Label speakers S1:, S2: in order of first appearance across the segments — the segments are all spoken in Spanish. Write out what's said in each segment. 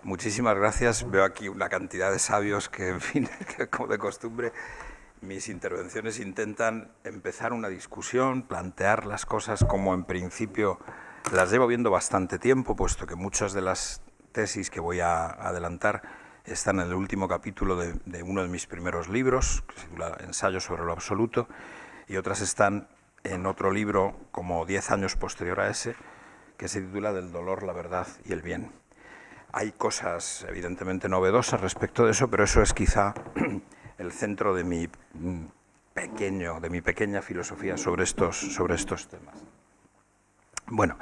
S1: Muchísimas gracias. Veo aquí una cantidad de sabios que, en fin, que como de costumbre, mis intervenciones intentan empezar una discusión, plantear las cosas como en principio las llevo viendo bastante tiempo, puesto que muchas de las tesis que voy a adelantar están en el último capítulo de uno de mis primeros libros, que se titula Ensayo sobre lo absoluto, y otras están en otro libro como 10 años posterior a ese, que se titula Del dolor, la verdad y el bien. Hay cosas evidentemente novedosas respecto de eso, pero eso es quizá el centro de mi pequeña filosofía sobre estos temas. Bueno,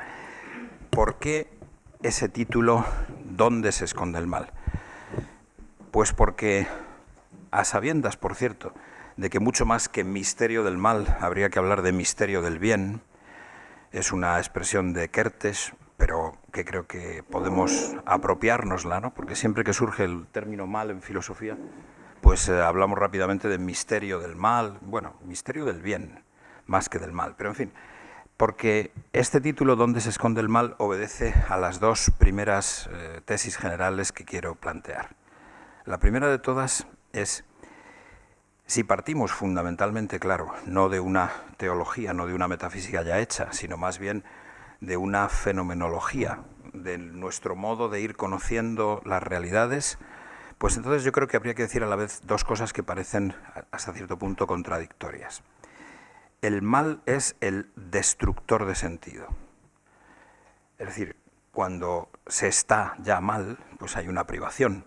S1: ¿por qué ese título, ¿Dónde se esconde el mal? Pues porque, a sabiendas, por cierto, de que mucho más que misterio del mal habría que hablar de misterio del bien, es una expresión de Kertész, pero que creo que podemos apropiárnosla, ¿no? Porque siempre que surge el término mal en filosofía, pues hablamos rápidamente de misterio del mal, bueno, misterio del bien, más que del mal, pero en fin, porque este título, ¿Dónde se esconde el mal?, obedece a las dos primeras tesis generales que quiero plantear. La primera de todas es, si partimos fundamentalmente, claro, no de una teología, no de una metafísica ya hecha, sino más bien de una fenomenología, de nuestro modo de ir conociendo las realidades, pues entonces yo creo que habría que decir a la vez dos cosas que parecen hasta cierto punto contradictorias. El mal es el destructor de sentido. Es decir, cuando se está ya mal, pues hay una privación,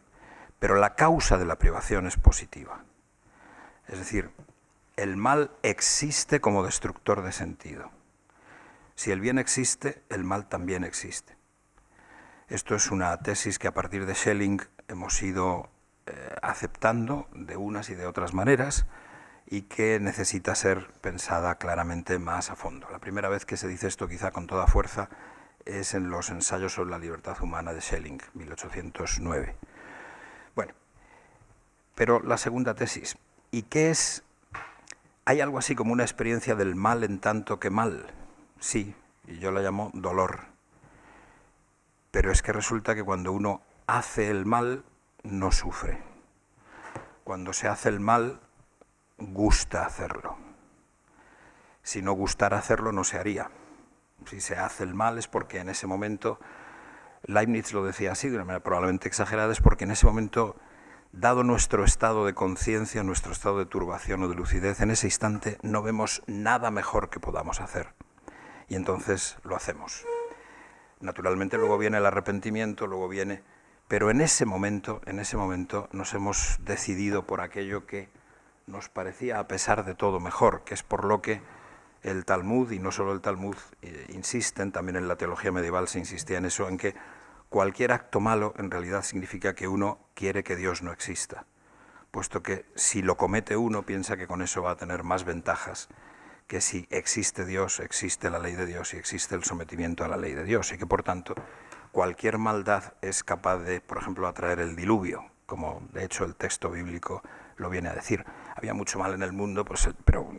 S1: pero la causa de la privación es positiva. Es decir, el mal existe como destructor de sentido. Si el bien existe, el mal también existe. Esto es una tesis que a partir de Schelling hemos ido aceptando de unas y de otras maneras y que necesita ser pensada claramente más a fondo. La primera vez que se dice esto, quizá con toda fuerza, es en los ensayos sobre la libertad humana de Schelling, 1809. Bueno, pero la segunda tesis, ¿y qué es? ¿Hay algo así como una experiencia del mal en tanto que mal? Sí, y yo la llamo dolor. Pero es que resulta que cuando uno hace el mal, no sufre. Cuando se hace el mal, gusta hacerlo. Si no gustara hacerlo, no se haría. Si se hace el mal es porque en ese momento, Leibniz lo decía así, de una manera probablemente exagerada, es porque en ese momento, dado nuestro estado de conciencia, nuestro estado de turbación o de lucidez, en ese instante no vemos nada mejor que podamos hacer. Y entonces lo hacemos. Naturalmente luego viene el arrepentimiento, luego viene... Pero en ese momento nos hemos decidido por aquello que nos parecía a pesar de todo mejor, que es por lo que el Talmud, y no solo el Talmud, insisten, también en la teología medieval se insistía en eso, en que cualquier acto malo en realidad significa que uno quiere que Dios no exista, puesto que si lo comete uno piensa que con eso va a tener más ventajas que si existe Dios, existe la ley de Dios y existe el sometimiento a la ley de Dios, y que por tanto cualquier maldad es capaz de, por ejemplo, atraer el diluvio, como de hecho el texto bíblico lo viene a decir. Había mucho mal en el mundo, pues, pero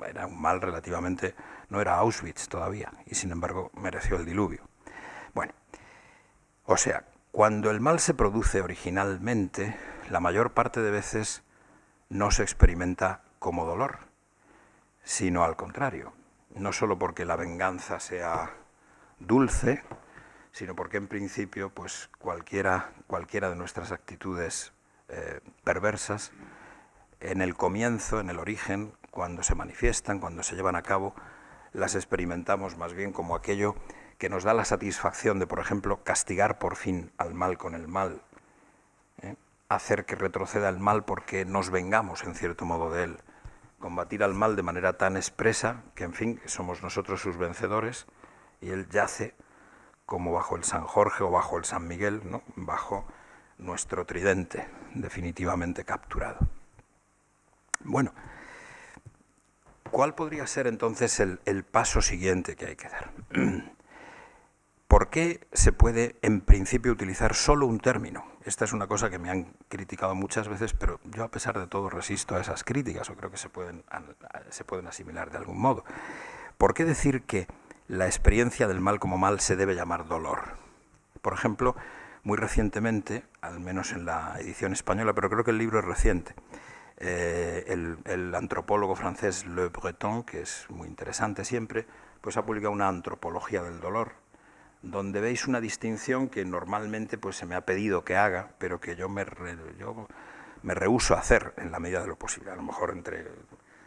S1: era un mal relativamente, no era Auschwitz todavía, y sin embargo mereció el diluvio. Bueno, o sea, cuando el mal se produce originalmente, la mayor parte de veces no se experimenta como dolor, sino al contrario, no solo porque la venganza sea dulce, sino porque en principio pues cualquiera de nuestras actitudes perversas, en el comienzo, en el origen, cuando se manifiestan, cuando se llevan a cabo, las experimentamos más bien como aquello que nos da la satisfacción de, por ejemplo, castigar por fin al mal con el mal, hacer que retroceda el mal porque nos vengamos en cierto modo de él, combatir al mal de manera tan expresa que, en fin, somos nosotros sus vencedores y él yace como bajo el San Jorge o bajo el San Miguel, ¿no? Bajo nuestro tridente, definitivamente capturado. Bueno, ¿cuál podría ser entonces el paso siguiente que hay que dar? ¿Por qué se puede en principio utilizar solo un término? Esta es una cosa que me han criticado muchas veces, pero yo a pesar de todo resisto a esas críticas, o creo que se pueden asimilar de algún modo. ¿Por qué decir que la experiencia del mal como mal se debe llamar dolor? Por ejemplo, muy recientemente, al menos en la edición española, pero creo que el libro es reciente, el antropólogo francés Le Breton, que es muy interesante siempre, pues ha publicado una antropología del dolor, donde veis una distinción que normalmente pues, se me ha pedido que haga, pero que yo me rehúso a hacer en la medida de lo posible. A lo mejor entre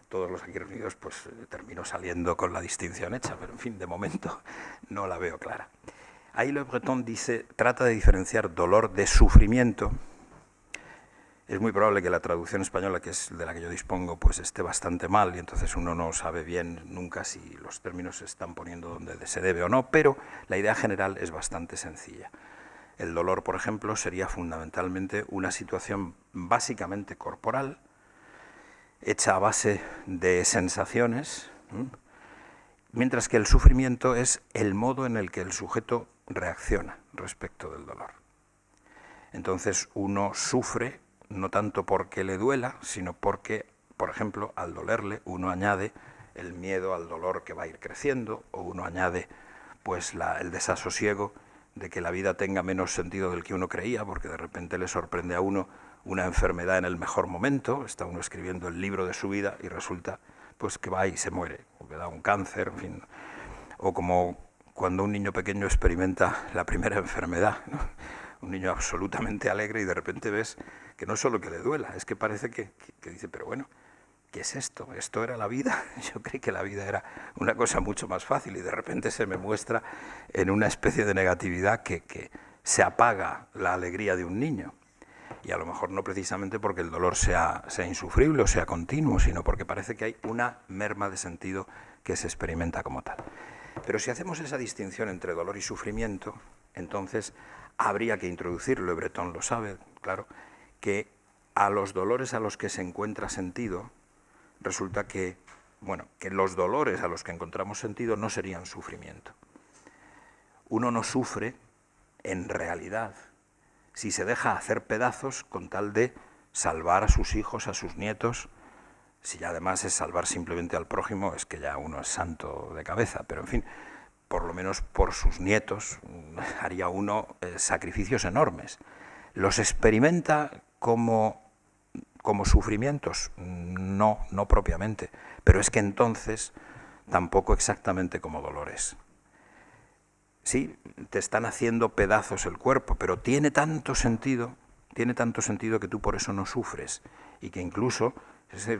S1: todos los aquí reunidos pues termino saliendo con la distinción hecha, pero en fin, de momento no la veo clara. Ahí Le Breton trata de diferenciar dolor de sufrimiento. Es muy probable que la traducción española, que es de la que yo dispongo, pues esté bastante mal y entonces uno no sabe bien nunca si los términos se están poniendo donde se debe o no, pero la idea general es bastante sencilla. El dolor, por ejemplo, sería fundamentalmente una situación básicamente corporal, hecha a base de sensaciones, mientras que el sufrimiento es el modo en el que el sujeto reacciona respecto del dolor. Entonces uno sufre no tanto porque le duela, sino porque, por ejemplo, al dolerle uno añade el miedo al dolor que va a ir creciendo, o uno añade pues el desasosiego de que la vida tenga menos sentido del que uno creía, porque de repente le sorprende a uno una enfermedad en el mejor momento, está uno escribiendo el libro de su vida y resulta pues que va y se muere, o que da un cáncer, en fin, o como cuando un niño pequeño experimenta la primera enfermedad, ¿no? Un niño absolutamente alegre y de repente ves que no solo que le duela, es que parece que dice, pero bueno, ¿qué es esto? ¿Esto era la vida? Yo creí que la vida era una cosa mucho más fácil y de repente se me muestra en una especie de negatividad que se apaga la alegría de un niño. Y a lo mejor no precisamente porque el dolor sea insufrible o sea continuo, sino porque parece que hay una merma de sentido que se experimenta como tal. Pero si hacemos esa distinción entre dolor y sufrimiento, entonces habría que introducir, Le Breton lo sabe, claro, que a los dolores a los que se encuentra sentido, resulta que, bueno, que los dolores a los que encontramos sentido no serían sufrimiento. Uno no sufre, en realidad, si se deja hacer pedazos con tal de salvar a sus hijos, a sus nietos. Si ya además es salvar simplemente al prójimo, es que ya uno es santo de cabeza, pero en fin, por lo menos por sus nietos haría uno sacrificios enormes. ¿Los experimenta como sufrimientos? No propiamente, pero es que entonces tampoco exactamente como dolores. Sí, te están haciendo pedazos el cuerpo, pero tiene tanto sentido que tú por eso no sufres y que incluso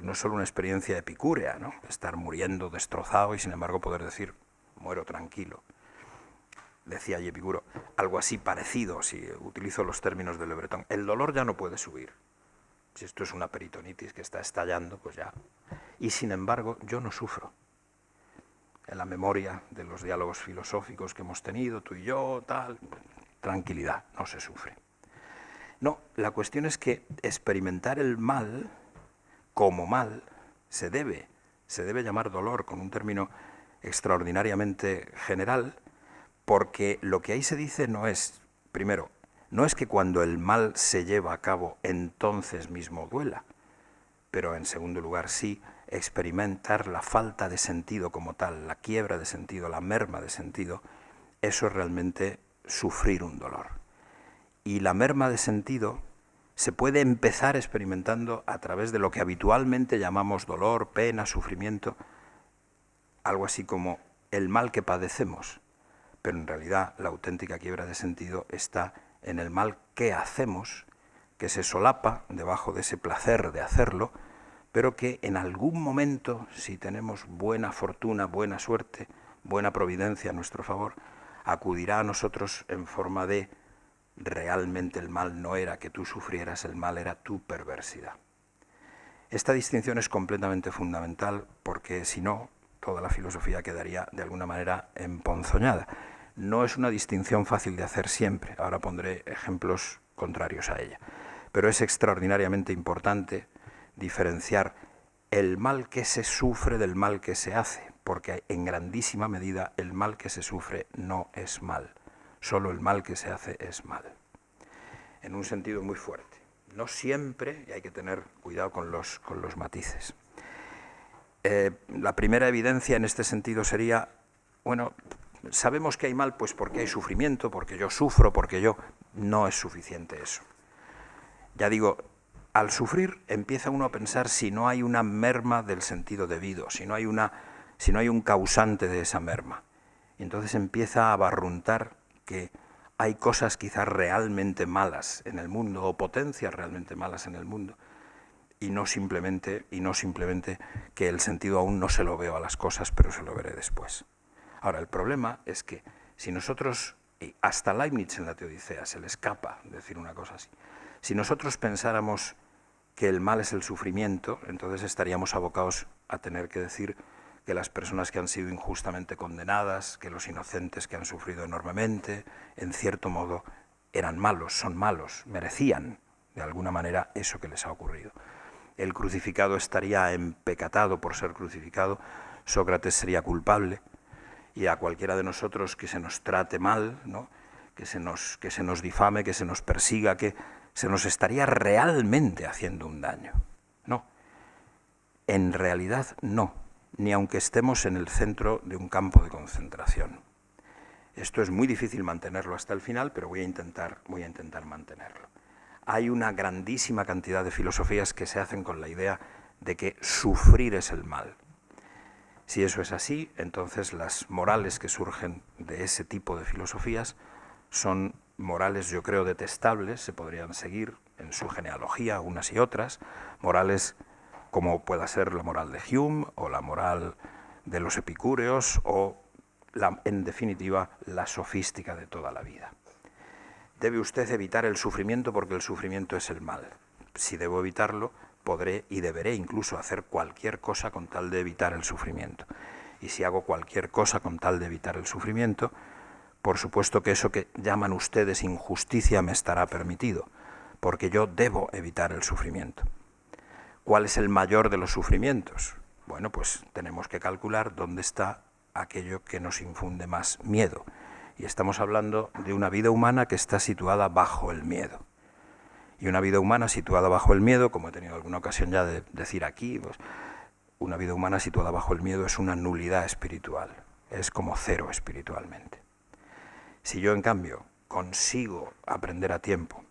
S1: no es solo una experiencia epicúrea, ¿no? Estar muriendo destrozado y sin embargo poder decir, muero tranquilo. Decía Epicuro, algo así parecido, si utilizo los términos de Le Breton. El dolor ya no puede subir. Si esto es una peritonitis que está estallando, pues ya. Y sin embargo, yo no sufro. En la memoria de los diálogos filosóficos que hemos tenido, tú y yo, tal, tranquilidad, no se sufre. No, la cuestión es que experimentar el mal como mal se debe llamar dolor con un término extraordinariamente general, porque lo que ahí se dice no es, primero, no es que cuando el mal se lleva a cabo entonces mismo duela, pero en segundo lugar sí experimentar la falta de sentido como tal, la quiebra de sentido, la merma de sentido, eso es realmente sufrir un dolor. Y la merma de sentido se puede empezar experimentando a través de lo que habitualmente llamamos dolor, pena, sufrimiento, algo así como el mal que padecemos, pero en realidad la auténtica quiebra de sentido está en el mal que hacemos, que se solapa debajo de ese placer de hacerlo, pero que en algún momento, si tenemos buena fortuna, buena suerte, buena providencia a nuestro favor, acudirá a nosotros en forma de realmente el mal no era que tú sufrieras, el mal era tu perversidad. Esta distinción es completamente fundamental porque si no, toda la filosofía quedaría de alguna manera emponzoñada. No es una distinción fácil de hacer siempre, ahora pondré ejemplos contrarios a ella, pero es extraordinariamente importante diferenciar el mal que se sufre del mal que se hace, porque en grandísima medida el mal que se sufre no es mal, solo el mal que se hace es mal, en un sentido muy fuerte. No siempre, y hay que tener cuidado con los matices. La primera evidencia en este sentido sería, bueno, sabemos que hay mal pues porque hay sufrimiento, porque yo sufro, porque yo... No es suficiente eso. Ya digo, al sufrir empieza uno a pensar si no hay una merma del sentido debido, si no hay un causante de esa merma. Y entonces empieza a barruntar que hay cosas quizás realmente malas en el mundo, o potencias realmente malas en el mundo, y no simplemente que el sentido aún no se lo veo a las cosas, pero se lo veré después. Ahora, el problema es que si nosotros, y hasta Leibniz en la Teodicea se le escapa decir una cosa así, si nosotros pensáramos que el mal es el sufrimiento, entonces estaríamos abocados a tener que decir que las personas que han sido injustamente condenadas, que los inocentes que han sufrido enormemente, en cierto modo eran malos, son malos, merecían de alguna manera eso que les ha ocurrido. El crucificado estaría empecatado por ser crucificado, Sócrates sería culpable, y a cualquiera de nosotros que se nos trate mal, ¿no?, que se nos difame, que se nos persiga, que se nos estaría realmente haciendo un daño. No, en realidad no, ni aunque estemos en el centro de un campo de concentración. Esto es muy difícil mantenerlo hasta el final, pero voy a intentar mantenerlo. Hay una grandísima cantidad de filosofías que se hacen con la idea de que sufrir es el mal. Si eso es así, entonces las morales que surgen de ese tipo de filosofías son morales, yo creo, detestables, se podrían seguir en su genealogía unas y otras, morales como pueda ser la moral de Hume o la moral de los epicúreos o, en definitiva, la sofística de toda la vida. Debe usted evitar el sufrimiento porque el sufrimiento es el mal. Si debo evitarlo, podré y deberé incluso hacer cualquier cosa con tal de evitar el sufrimiento. Y si hago cualquier cosa con tal de evitar el sufrimiento, por supuesto que eso que llaman ustedes injusticia me estará permitido, porque yo debo evitar el sufrimiento. ¿Cuál es el mayor de los sufrimientos? Bueno, pues tenemos que calcular dónde está aquello que nos infunde más miedo. Y estamos hablando de una vida humana que está situada bajo el miedo. Y una vida humana situada bajo el miedo, como he tenido alguna ocasión ya de decir aquí, pues, una vida humana situada bajo el miedo es una nulidad espiritual, es como cero espiritualmente. Si yo, en cambio, consigo aprender a tiempo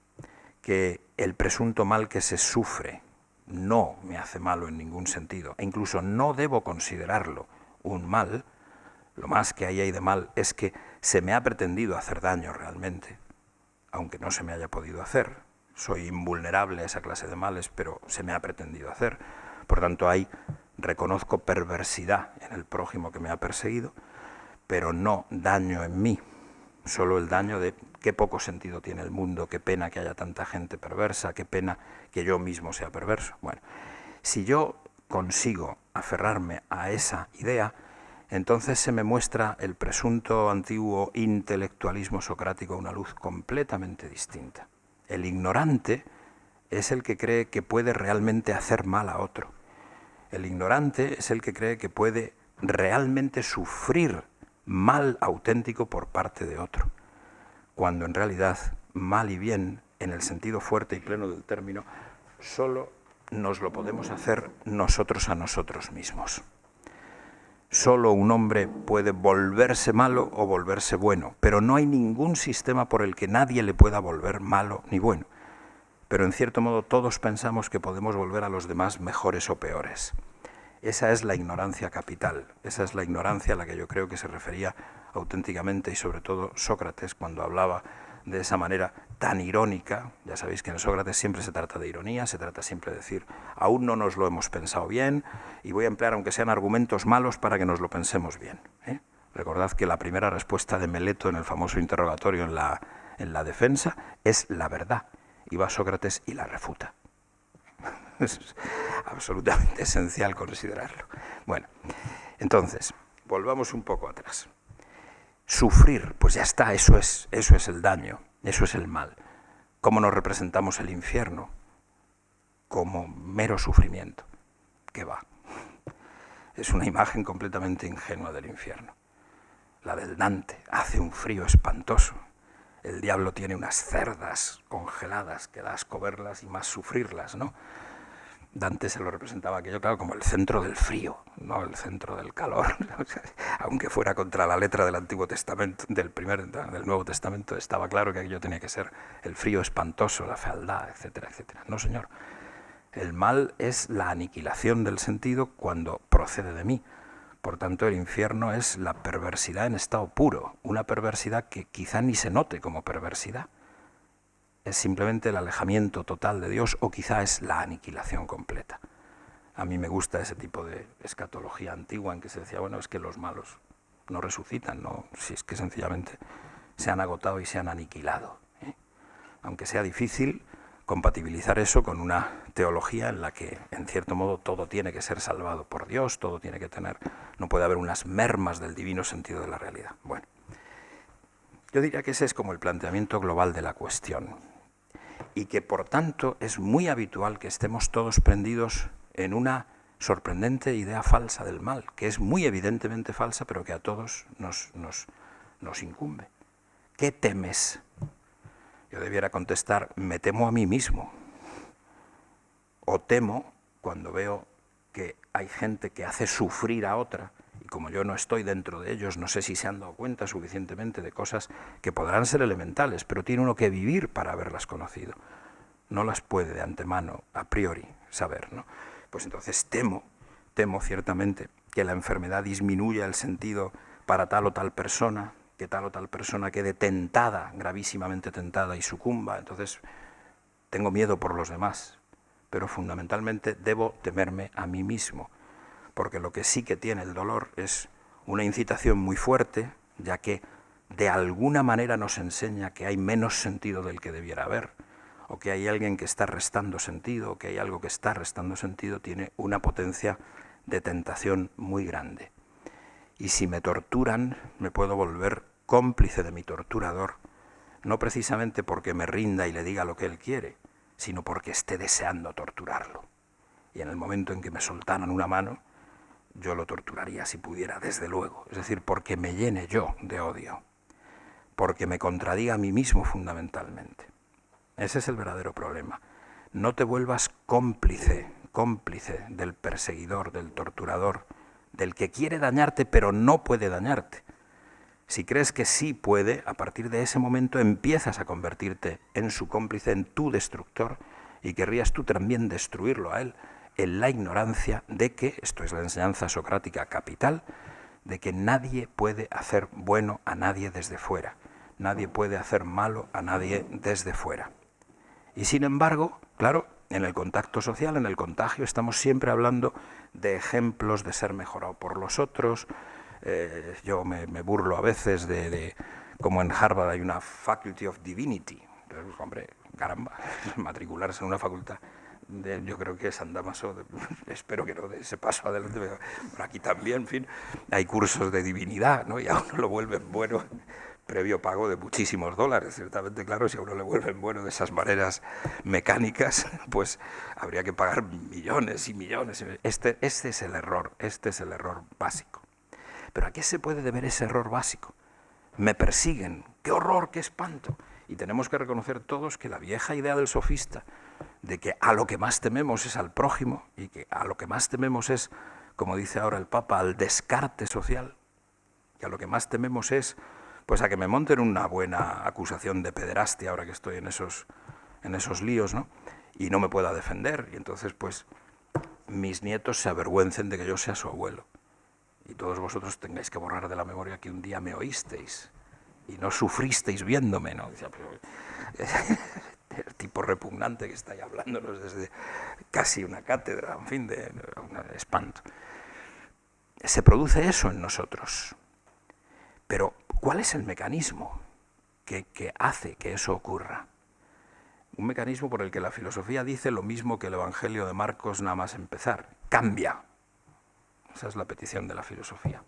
S1: que el presunto mal que se sufre no me hace malo en ningún sentido, e incluso no debo considerarlo un mal, lo más que ahí hay de mal es que se me ha pretendido hacer daño realmente, aunque no se me haya podido hacer. Soy invulnerable a esa clase de males, pero se me ha pretendido hacer. Por tanto, ahí reconozco perversidad en el prójimo que me ha perseguido, pero no daño en mí, solo el daño de qué poco sentido tiene el mundo, qué pena que haya tanta gente perversa, qué pena que yo mismo sea perverso. Bueno, si yo consigo aferrarme a esa idea, entonces se me muestra el presunto antiguo intelectualismo socrático a una luz completamente distinta. El ignorante es el que cree que puede realmente hacer mal a otro. El ignorante es el que cree que puede realmente sufrir mal auténtico por parte de otro, cuando en realidad mal y bien, en el sentido fuerte y pleno del término, solo nos lo podemos hacer nosotros a nosotros mismos. Solo un hombre puede volverse malo o volverse bueno, pero no hay ningún sistema por el que nadie le pueda volver malo ni bueno. Pero en cierto modo todos pensamos que podemos volver a los demás mejores o peores. Esa es la ignorancia capital, esa es la ignorancia a la que yo creo que se refería auténticamente y sobre todo Sócrates cuando hablaba de esa manera tan irónica. Ya sabéis que en Sócrates siempre se trata de ironía, se trata siempre de decir, aún no nos lo hemos pensado bien y voy a emplear aunque sean argumentos malos para que nos lo pensemos bien. Recordad que la primera respuesta de Meleto en el famoso interrogatorio en la defensa es la verdad. Y va Sócrates y la refuta. Es absolutamente esencial considerarlo. Bueno, entonces, volvamos un poco atrás. Sufrir, pues ya está, eso es el daño, eso es el mal. ¿Cómo nos representamos el infierno? Como mero sufrimiento. ¿Qué va? Es una imagen completamente ingenua del infierno. La del Dante, hace un frío espantoso. El diablo tiene unas cerdas congeladas que da asco verlas y más sufrirlas, ¿no? Dante se lo representaba aquello, claro, como el centro del frío, no el centro del calor. Aunque fuera contra la letra del Antiguo Testamento, del Nuevo Testamento, estaba claro que aquello tenía que ser el frío espantoso, la fealdad, etcétera, etcétera. No, señor. El mal es la aniquilación del sentido cuando procede de mí. Por tanto, el infierno es la perversidad en estado puro, una perversidad que quizá ni se note como perversidad. Es simplemente el alejamiento total de Dios, o quizá es la aniquilación completa. A mí me gusta ese tipo de escatología antigua en que se decía, bueno, es que los malos no resucitan, no, si es que sencillamente se han agotado y se han aniquilado. Aunque sea difícil compatibilizar eso con una teología en la que, en cierto modo, todo tiene que ser salvado por Dios, todo tiene que tener, no puede haber unas mermas del divino sentido de la realidad. Bueno, yo diría que ese es como el planteamiento global de la cuestión, y que por tanto es muy habitual que estemos todos prendidos en una sorprendente idea falsa del mal, que es muy evidentemente falsa, pero que a todos nos incumbe. ¿Qué temes? Yo debiera contestar, me temo a mí mismo. O temo cuando veo que hay gente que hace sufrir a otra, y como yo no estoy dentro de ellos, no sé si se han dado cuenta suficientemente de cosas que podrán ser elementales, pero tiene uno que vivir para haberlas conocido. No las puede de antemano, a priori, saber, ¿no? Pues entonces temo ciertamente que la enfermedad disminuya el sentido para tal o tal persona, que tal o tal persona quede tentada, gravísimamente tentada y sucumba. Entonces tengo miedo por los demás, pero fundamentalmente debo temerme a mí mismo, porque lo que sí que tiene el dolor es una incitación muy fuerte, ya que de alguna manera nos enseña que hay menos sentido del que debiera haber, o que hay alguien que está restando sentido, o que hay algo que está restando sentido, tiene una potencia de tentación muy grande. Y si me torturan, me puedo volver cómplice de mi torturador, no precisamente porque me rinda y le diga lo que él quiere, sino porque esté deseando torturarlo. Y en el momento en que me soltaran una mano, yo lo torturaría si pudiera, desde luego. Es decir, porque me llene yo de odio, porque me contradiga a mí mismo fundamentalmente. Ese es el verdadero problema. No te vuelvas cómplice del perseguidor, del torturador, del que quiere dañarte pero no puede dañarte. Si crees que sí puede, a partir de ese momento empiezas a convertirte en su cómplice, en tu destructor, y querrías tú también destruirlo a él, en la ignorancia de que, esto es la enseñanza socrática capital, de que nadie puede hacer bueno a nadie desde fuera, nadie puede hacer malo a nadie desde fuera. Y sin embargo, claro, en el contacto social, en el contagio, estamos siempre hablando de ejemplos de ser mejorado por los otros. Yo me burlo a veces de como en Harvard hay una Faculty of Divinity. Entonces, hombre, caramba, matricularse en una facultad, yo creo que es Andamaso, espero que no dé ese paso adelante, pero aquí también, en fin, hay cursos de divinidad, ¿no? Y a uno lo vuelven bueno previo pago de muchísimos dólares, ciertamente, claro, si a uno le vuelven bueno de esas maneras mecánicas, pues habría que pagar millones y millones. Este es el error básico. Pero ¿a qué se puede deber ese error básico? Me persiguen, qué horror, qué espanto. Y tenemos que reconocer todos que la vieja idea del sofista, de que a lo que más tememos es al prójimo, y que a lo que más tememos es, como dice ahora el Papa, al descarte social, que a lo que más tememos es pues a que me monten una buena acusación de pederastia ahora que estoy en esos líos, ¿no? Y no me pueda defender, y entonces pues mis nietos se avergüencen de que yo sea su abuelo, y todos vosotros tengáis que borrar de la memoria que un día me oísteis y no sufristeis viéndome, ¿no? El tipo repugnante que está ahí hablándonos desde casi una cátedra, en fin, de un espanto. Se produce eso en nosotros. Pero, ¿cuál es el mecanismo que hace que eso ocurra? Un mecanismo por el que la filosofía dice lo mismo que el Evangelio de Marcos nada más empezar. Cambia. Esa es la petición de la filosofía.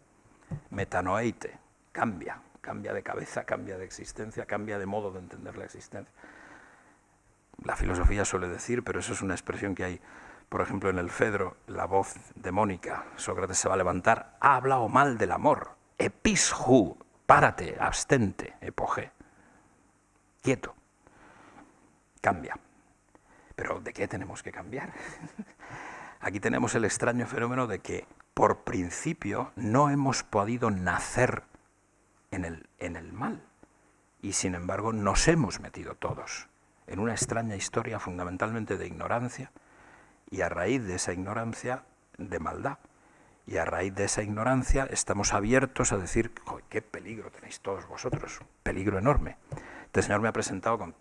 S1: Metanoeite. Cambia. Cambia de cabeza, cambia de existencia, cambia de modo de entender la existencia. La filosofía suele decir, pero eso es una expresión que hay, por ejemplo, en el Fedro, la voz demónica. Sócrates se va a levantar. Ha hablado mal del amor. Epishu, párate, abstente, epoge. Quieto. Cambia. Pero ¿de qué tenemos que cambiar? Aquí tenemos el extraño fenómeno de que, por principio, no hemos podido nacer en el mal. Y, sin embargo, nos hemos metido todos en una extraña historia fundamentalmente de ignorancia, y a raíz de esa ignorancia, de maldad. Y a raíz de esa ignorancia estamos abiertos a decir, qué peligro tenéis todos vosotros, peligro enorme. Este señor me ha presentado con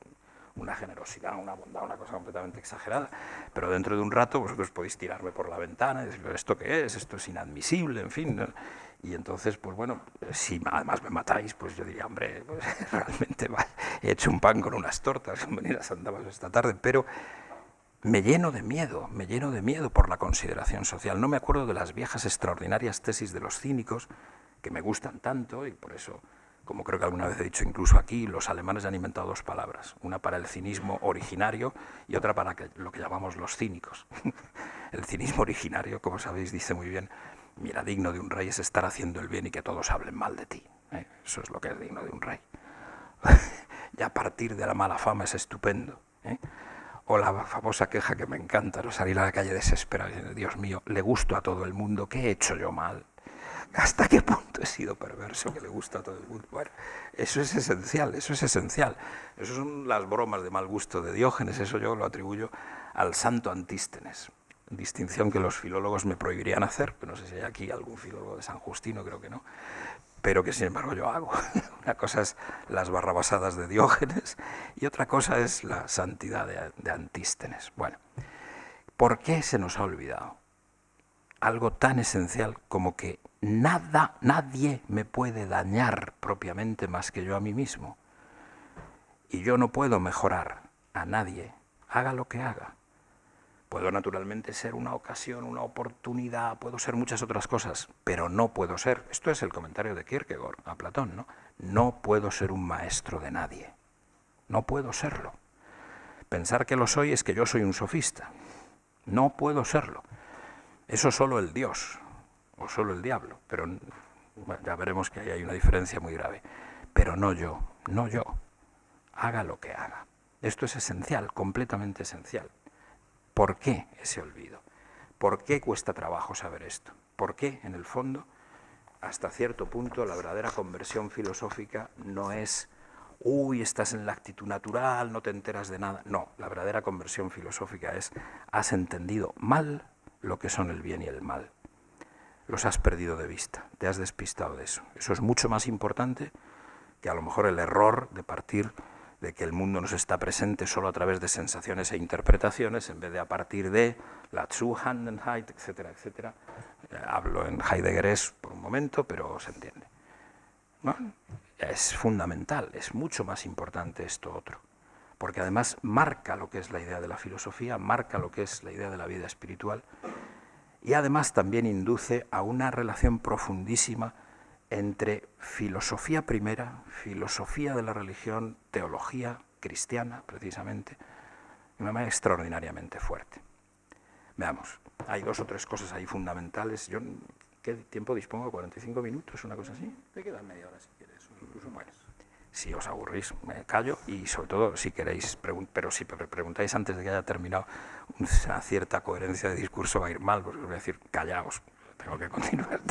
S1: una generosidad, una bondad, una cosa completamente exagerada, pero dentro de un rato vosotros podéis tirarme por la ventana y decir, ¿esto qué es? Esto es inadmisible, en fin, ¿no? Y entonces, pues bueno, si además me matáis, pues yo diría, hombre, pues, realmente he hecho un pan con unas tortas, con venir a Santa Bárbara esta tarde, pero me lleno de miedo por la consideración social. No me acuerdo de las viejas extraordinarias tesis de los cínicos, que me gustan tanto, y por eso, como creo que alguna vez he dicho incluso aquí, los alemanes han inventado dos palabras, una para el cinismo originario y otra para lo que llamamos los cínicos. El cinismo originario, como sabéis, dice muy bien, mira, digno de un rey es estar haciendo el bien y que todos hablen mal de ti. Eso es lo que es digno de un rey. Ya partir de la mala fama es estupendo. O la famosa queja que me encanta, ¿no? Salir a la calle desesperado y decir, Dios mío, le gusto a todo el mundo, ¿qué he hecho yo mal? ¿Hasta qué punto he sido perverso que le gusta a todo el mundo? Bueno, eso es esencial, eso es esencial. Eso son las bromas de mal gusto de Diógenes, eso yo lo atribuyo al santo Antístenes. Distinción que los filólogos me prohibirían hacer, pero no sé si hay aquí algún filólogo de San Justino, creo que no, pero que sin embargo yo hago. Una cosa es las barrabasadas de Diógenes y otra cosa es la santidad de Antístenes. Bueno, ¿por qué se nos ha olvidado algo tan esencial como que nadie me puede dañar propiamente más que yo a mí mismo? Y yo no puedo mejorar a nadie, haga lo que haga. Puedo naturalmente ser una ocasión, una oportunidad, puedo ser muchas otras cosas, pero no puedo ser, esto es el comentario de Kierkegaard a Platón, ¿no? No puedo ser un maestro de nadie, no puedo serlo. Pensar que lo soy es que yo soy un sofista, no puedo serlo. Eso solo el Dios, o solo el diablo, pero bueno, ya veremos que ahí hay una diferencia muy grave. Pero no yo, haga lo que haga. Esto es esencial, completamente esencial. ¿Por qué ese olvido? ¿Por qué cuesta trabajo saber esto? ¿Por qué, en el fondo, hasta cierto punto, la verdadera conversión filosófica no es, uy, estás en la actitud natural, no te enteras de nada? No, la verdadera conversión filosófica es, has entendido mal lo que son el bien y el mal. Los has perdido de vista, te has despistado de eso. Eso es mucho más importante que a lo mejor el error de partir de que el mundo nos está presente solo a través de sensaciones e interpretaciones, en vez de a partir de la Zuhändenheit, etcétera, etcétera. Hablo en heideggerés por un momento, pero se entiende. ¿No? Es fundamental, es mucho más importante esto otro, porque además marca lo que es la idea de la filosofía, marca lo que es la idea de la vida espiritual, y además también induce a una relación profundísima entre filosofía primera, filosofía de la religión, teología cristiana, precisamente, de una manera extraordinariamente fuerte. Veamos, hay dos o tres cosas ahí fundamentales. ¿Qué tiempo dispongo? ¿45 minutos? ¿Una cosa así?
S2: Te queda media hora si quieres, incluso más.
S1: Si os aburrís, me callo, y sobre todo si queréis, pero si preguntáis antes de que haya terminado, una cierta coherencia de discurso va a ir mal, porque os voy a decir, callaos, tengo que continuar.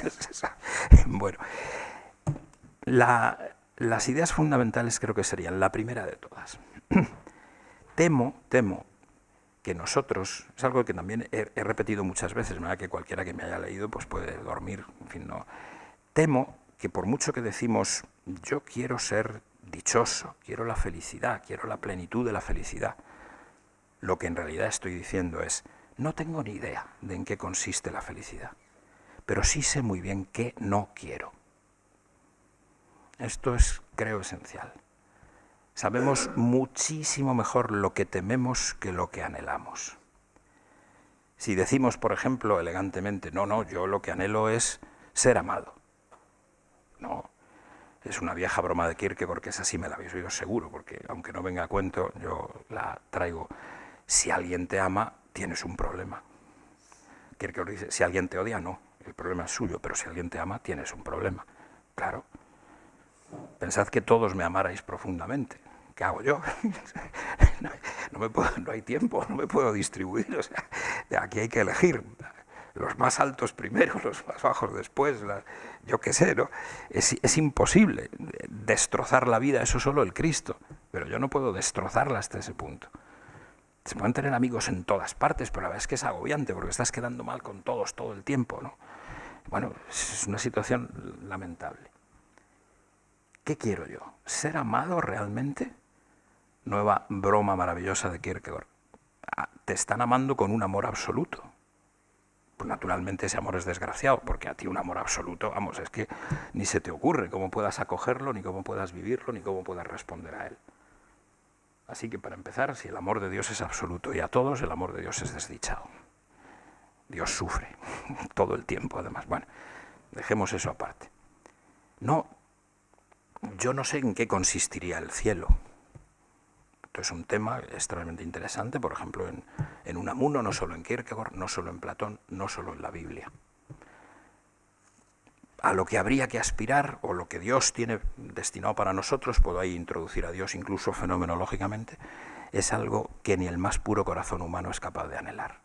S1: Bueno, las ideas fundamentales creo que serían la primera de todas. Temo que nosotros, es algo que también he repetido muchas veces, ¿no? Que cualquiera que me haya leído pues puede dormir, en fin, no. Temo que por mucho que decimos, yo quiero ser dichoso, quiero la felicidad, quiero la plenitud de la felicidad, lo que en realidad estoy diciendo es, no tengo ni idea de en qué consiste la felicidad, pero sí sé muy bien qué no quiero. Esto es, creo, esencial. Sabemos muchísimo mejor lo que tememos que lo que anhelamos. Si decimos, por ejemplo, elegantemente, no, yo lo que anhelo es ser amado. No, es una vieja broma de Kierkegaard, que esa sí me la habéis oído seguro, porque aunque no venga a cuento, yo la traigo. Si alguien te ama, tienes un problema. Kierkegaard dice, si alguien te odia, no, el problema es suyo, pero si alguien te ama, tienes un problema. Claro. Pensad que todos me amarais profundamente, ¿qué hago yo? No hay tiempo, no me puedo distribuir. O sea, de aquí hay que elegir. Los más altos primero, los más bajos después, yo qué sé, ¿no? Es imposible destrozar la vida, eso solo el Cristo, pero yo no puedo destrozarla hasta ese punto. Se pueden tener amigos en todas partes, pero la verdad es que es agobiante porque estás quedando mal con todos todo el tiempo, ¿no? Bueno, es una situación lamentable. ¿Qué quiero yo? ¿Ser amado realmente? Nueva broma maravillosa de Kierkegaard. Te están amando con un amor absoluto. Pues naturalmente ese amor es desgraciado, porque a ti un amor absoluto, vamos, es que ni se te ocurre cómo puedas acogerlo, ni cómo puedas vivirlo, ni cómo puedas responder a él. Así que para empezar, si el amor de Dios es absoluto y a todos, el amor de Dios es desdichado. Dios sufre todo el tiempo, además. Bueno, dejemos eso aparte. No, yo no sé en qué consistiría el cielo. Esto es un tema extremadamente interesante, por ejemplo, en Unamuno, no solo en Kierkegaard, no solo en Platón, no solo en la Biblia. A lo que habría que aspirar, o lo que Dios tiene destinado para nosotros, puedo ahí introducir a Dios incluso fenomenológicamente, es algo que ni el más puro corazón humano es capaz de anhelar.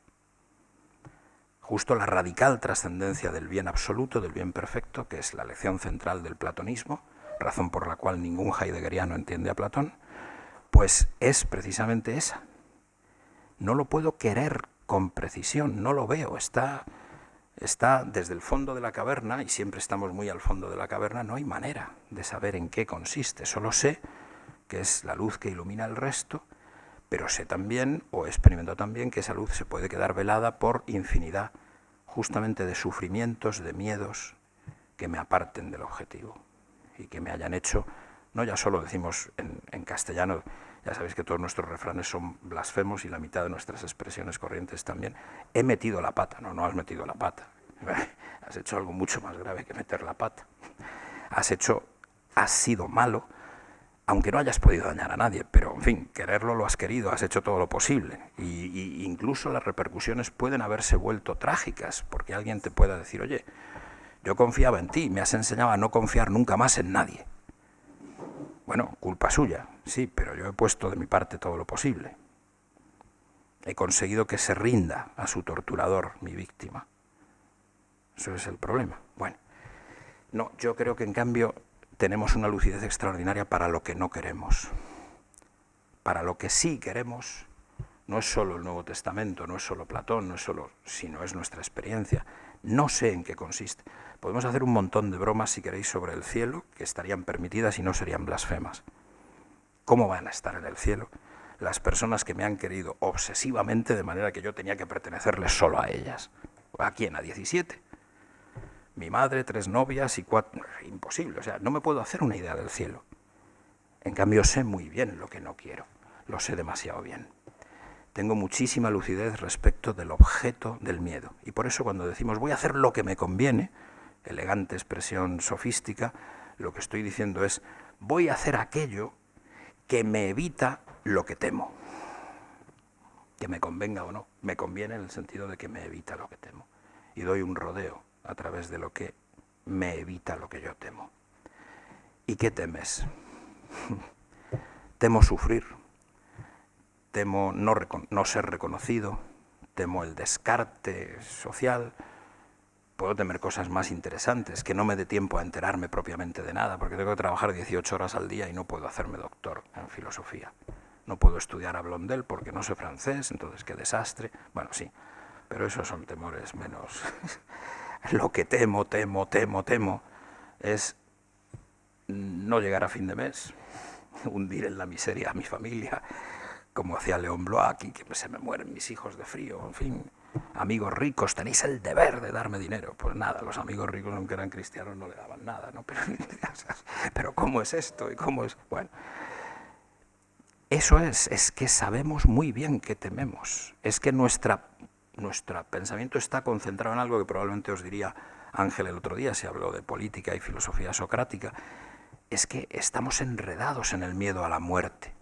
S1: Justo la radical trascendencia del bien absoluto, del bien perfecto, que es la lección central del platonismo, razón por la cual ningún heideggeriano entiende a Platón, pues es precisamente esa. No lo puedo querer con precisión, no lo veo, está desde el fondo de la caverna, y siempre estamos muy al fondo de la caverna, no hay manera de saber en qué consiste, solo sé que es la luz que ilumina el resto, pero sé también, o he experimentado también, que esa luz se puede quedar velada por infinidad justamente de sufrimientos, de miedos que me aparten del objetivo y que me hayan hecho, no ya solo decimos en castellano, ya sabéis que todos nuestros refranes son blasfemos y la mitad de nuestras expresiones corrientes también, he metido la pata, no has metido la pata, has hecho algo mucho más grave que meter la pata, has sido malo, aunque no hayas podido dañar a nadie, pero en fin, quererlo lo has querido, has hecho todo lo posible, y incluso las repercusiones pueden haberse vuelto trágicas, porque alguien te pueda decir, oye, yo confiaba en ti, me has enseñado a no confiar nunca más en nadie. Bueno, culpa suya, sí, pero yo he puesto de mi parte todo lo posible. He conseguido que se rinda a su torturador, mi víctima. Eso es el problema. Bueno, no, yo creo que en cambio tenemos una lucidez extraordinaria para lo que no queremos. Para lo que sí queremos, no es solo el Nuevo Testamento, no es solo Platón, no es solo, sino es nuestra experiencia. No sé en qué consiste. Podemos hacer un montón de bromas, si queréis, sobre el cielo, que estarían permitidas y no serían blasfemas. ¿Cómo van a estar en el cielo las personas que me han querido obsesivamente de manera que yo tenía que pertenecerles solo a ellas? ¿A quién? ¿A 17? Mi madre, 3 novias y 4... Imposible, o sea, no me puedo hacer una idea del cielo. En cambio, sé muy bien lo que no quiero. Lo sé demasiado bien. Tengo muchísima lucidez respecto del objeto del miedo. Y por eso cuando decimos voy a hacer lo que me conviene, elegante expresión sofística, lo que estoy diciendo es voy a hacer aquello que me evita lo que temo. Que me convenga o no, me conviene en el sentido de que me evita lo que temo. Y doy un rodeo a través de lo que me evita lo que yo temo. ¿Y qué temes? Temo sufrir, temo no ser reconocido, temo el descarte social. Puedo temer cosas más interesantes, que no me dé tiempo a enterarme propiamente de nada, porque tengo que trabajar 18 horas al día y no puedo hacerme doctor en filosofía. No puedo estudiar a Blondel porque no sé francés, entonces qué desastre. Bueno, sí, pero esos son temores menos. Lo que temo es no llegar a fin de mes, hundir en la miseria a mi familia, como hacía León Bloch, y que se me mueren mis hijos de frío, en fin. Amigos ricos, tenéis el deber de darme dinero. Pues nada, los amigos ricos, aunque eran cristianos, no le daban nada, ¿no? Pero ¿cómo es esto? ¿Y cómo es? Bueno, eso es que sabemos muy bien que tememos. Es que nuestro pensamiento está concentrado en algo que probablemente os diría Ángel el otro día, se habló de política y filosofía socrática. Es que estamos enredados en el miedo a la muerte.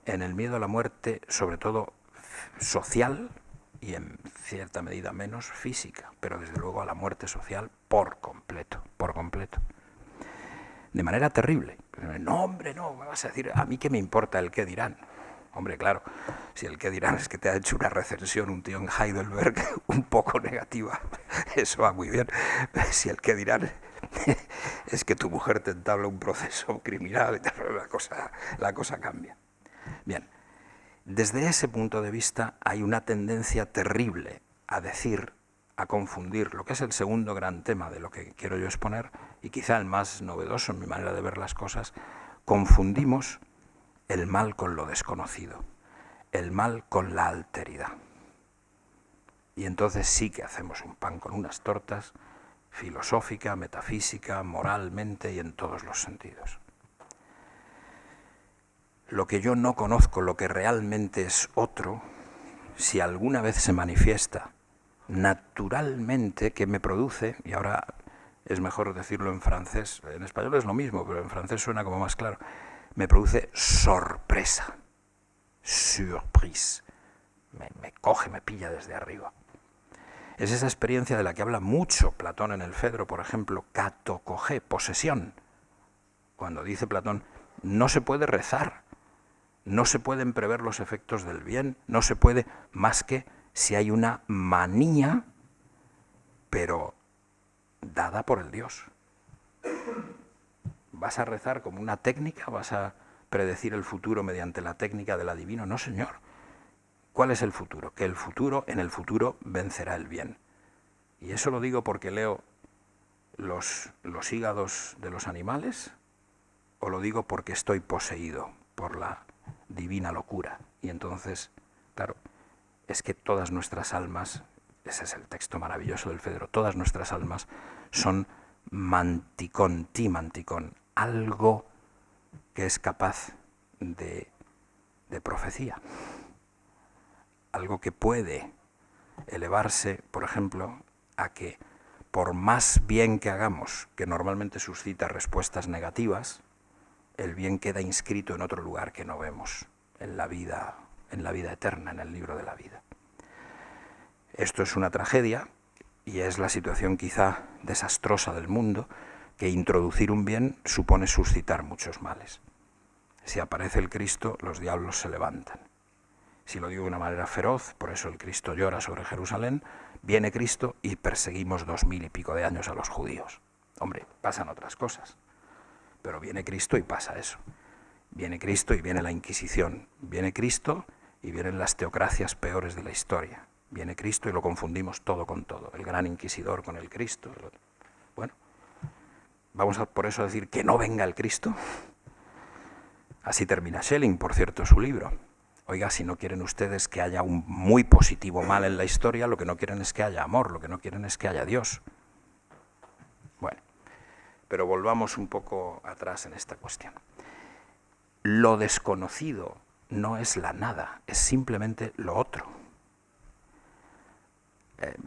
S1: En el miedo a la muerte, sobre todo social, y en cierta medida menos física, pero desde luego a la muerte social por completo, por completo. de manera terrible. No, hombre, no, me vas a decir, ¿a mí qué me importa el qué dirán? Hombre, claro, si el qué dirán es que te ha hecho una recensión un tío en Heidelberg un poco negativa, eso va muy bien. Si el qué dirán es que tu mujer te entabla un proceso criminal, la cosa cambia. Bien, desde ese punto de vista hay una tendencia terrible a decir, a confundir lo que es el segundo gran tema de lo que quiero yo exponer, y quizá el más novedoso en mi manera de ver las cosas. Confundimos el mal con lo desconocido, el mal con la alteridad. Y entonces sí que hacemos un pan con unas tortas, filosófica, metafísica, moralmente y en todos los sentidos. Lo que yo no conozco, lo que realmente es otro, si alguna vez se manifiesta naturalmente, que me produce, y ahora es mejor decirlo en francés, en español es lo mismo, pero en francés suena como más claro, me produce sorpresa, surprise, me coge, me pilla desde arriba. Es esa experiencia de la que habla mucho Platón en el Fedro, por ejemplo, katokogé, posesión. Cuando dice Platón, no se puede rezar, no se pueden prever los efectos del bien, no se puede más que si hay una manía, pero dada por el Dios. ¿Vas a rezar como una técnica? ¿Vas a predecir el futuro mediante la técnica del adivino? No, señor. ¿Cuál es el futuro? Que en el futuro vencerá el bien. Y eso lo digo porque leo los hígados de los animales, o lo digo porque estoy poseído por la divina locura. Y entonces, claro, es que todas nuestras almas, ese es el texto maravilloso del Fedro, todas nuestras almas son manticón, timanticón, algo que es capaz de profecía, algo que puede elevarse, por ejemplo, a que por más bien que hagamos, que normalmente suscita respuestas negativas, el bien queda inscrito en otro lugar que no vemos, en la vida eterna, en el libro de la vida. Esto es una tragedia y es la situación quizá desastrosa del mundo, que introducir un bien supone suscitar muchos males. Si aparece el Cristo, los diablos se levantan. Si lo digo de una manera feroz, por eso el Cristo llora sobre Jerusalén, viene Cristo y perseguimos 2000 y pico de años a los judíos. Hombre, pasan otras cosas, pero viene Cristo y pasa eso. Viene Cristo y viene la Inquisición. Viene Cristo y vienen las teocracias peores de la historia. Viene Cristo y lo confundimos todo con todo. El gran inquisidor con el Cristo. Bueno, vamos a por eso a decir que no venga el Cristo. Así termina Schelling, por cierto, su libro. Oiga, si no quieren ustedes que haya un muy positivo mal en la historia, lo que no quieren es que haya amor, lo que no quieren es que haya Dios. Bueno, pero volvamos un poco atrás en esta cuestión. Lo desconocido no es la nada, es simplemente lo otro.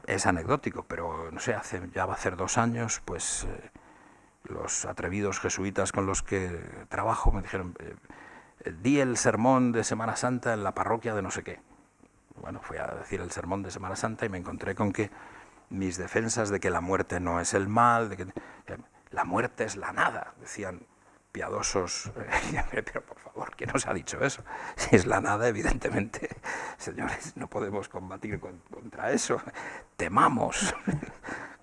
S1: Es anecdótico, pero no sé, ya va a ser 2 años, pues los atrevidos jesuitas con los que trabajo me dijeron, di el sermón de Semana Santa en la parroquia de no sé qué. Bueno, fui a decir el sermón de Semana Santa y me encontré con que mis defensas de que la muerte no es el mal, de que la muerte es la nada, decían piadosos, pero por favor, ¿quién nos ha dicho eso? Si es la nada, evidentemente, señores, no podemos combatir contra eso. Temamos,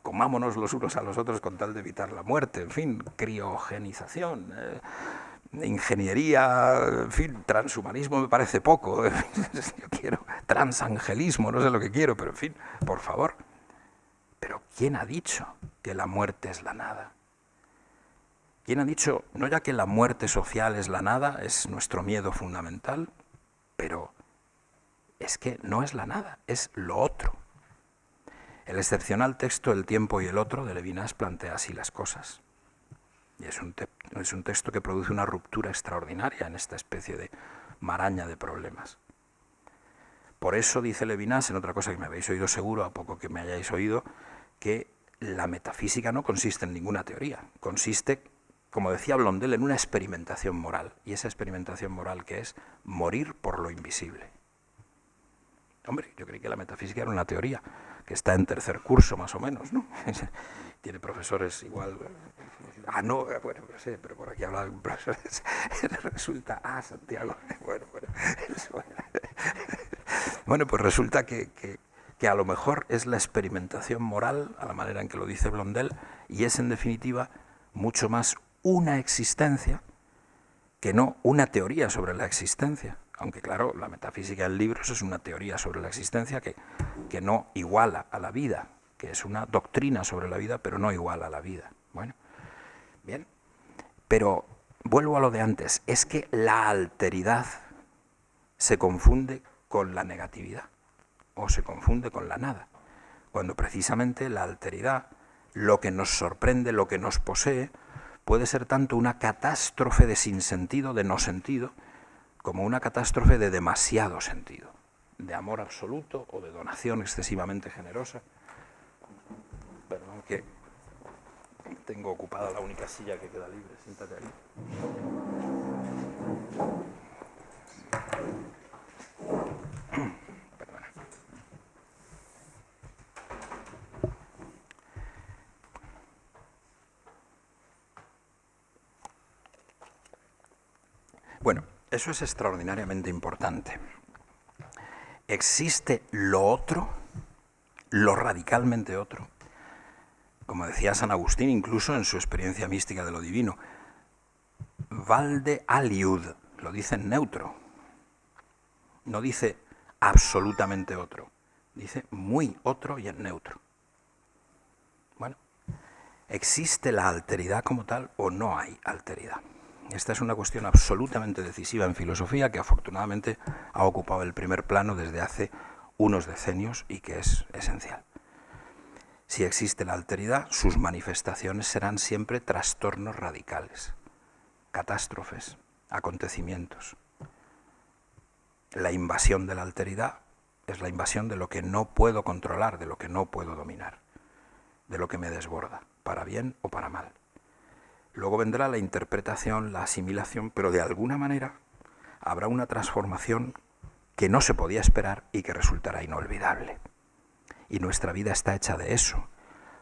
S1: comámonos los unos a los otros con tal de evitar la muerte, en fin, criogenización, ingeniería, en fin, transhumanismo me parece poco, yo quiero transangelismo, no sé lo que quiero, pero en fin, por favor. Pero ¿quién ha dicho que la muerte es la nada? ¿Quién ha dicho, no ya que la muerte social es la nada, es nuestro miedo fundamental, pero es que no es la nada, es lo otro? El excepcional texto El tiempo y el otro de Levinas plantea así las cosas. Y es un texto que produce una ruptura extraordinaria en esta especie de maraña de problemas. Por eso dice Levinas, en otra cosa que me habéis oído seguro, a poco que me hayáis oído, que la metafísica no consiste en ninguna teoría, consiste, como decía Blondel, en una experimentación moral. Y esa experimentación moral que es morir por lo invisible. Hombre, yo creí que la metafísica era una teoría, que está en 3er curso más o menos, ¿no? tiene profesores igual. No, bueno, no sé, pero por aquí habla de profesores. Resulta, Santiago. Bueno, pues resulta que a lo mejor es la experimentación moral, a la manera en que lo dice Blondel, y es en definitiva mucho más una existencia que no una teoría sobre la existencia. Aunque claro, la metafísica del libro es una teoría sobre la existencia que no iguala a la vida, que es una doctrina sobre la vida, pero no iguala a la vida. Bueno, bien, pero vuelvo a lo de antes, es que la alteridad se confunde con la negatividad, o se confunde con la nada, cuando precisamente la alteridad, lo que nos sorprende, lo que nos posee, puede ser tanto una catástrofe de sinsentido, de no sentido, como una catástrofe de demasiado sentido, de amor absoluto o de donación excesivamente generosa. Perdón que tengo ocupada la única silla que queda libre, siéntate ahí. Perdona. Bueno, eso es extraordinariamente importante. Existe lo otro, lo radicalmente otro. Como decía San Agustín, incluso en su experiencia mística de lo divino, valde aliud, lo dice en neutro. No dice absolutamente otro, dice muy otro y en neutro. Bueno, ¿existe la alteridad como tal o no hay alteridad? Esta es una cuestión absolutamente decisiva en filosofía que afortunadamente ha ocupado el primer plano desde hace unos decenios y que es esencial. Si existe la alteridad, sus manifestaciones serán siempre trastornos radicales, catástrofes, acontecimientos. La invasión de la alteridad es la invasión de lo que no puedo controlar, de lo que no puedo dominar, de lo que me desborda, para bien o para mal. Luego vendrá la interpretación, la asimilación, pero de alguna manera habrá una transformación que no se podía esperar y que resultará inolvidable. Y nuestra vida está hecha de eso.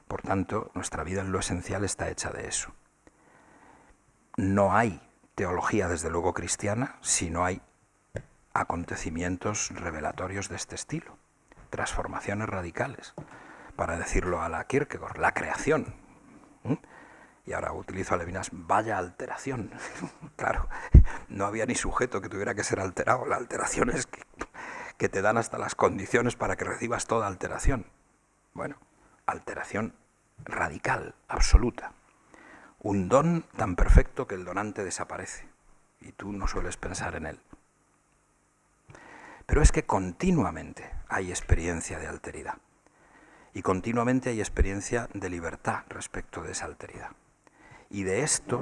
S1: Por tanto, nuestra vida en lo esencial está hecha de eso. No hay teología, desde luego, cristiana, si no hay acontecimientos revelatorios de este estilo, transformaciones radicales, para decirlo a la Kierkegaard, la creación. Y ahora utilizo a Levinas, vaya alteración. Claro, no había ni sujeto que tuviera que ser alterado. La alteración es que te dan hasta las condiciones para que recibas toda alteración. Bueno, alteración radical, absoluta. Un don tan perfecto que el donante desaparece y tú no sueles pensar en él. Pero es que continuamente hay experiencia de alteridad y continuamente hay experiencia de libertad respecto de esa alteridad. Y de esto,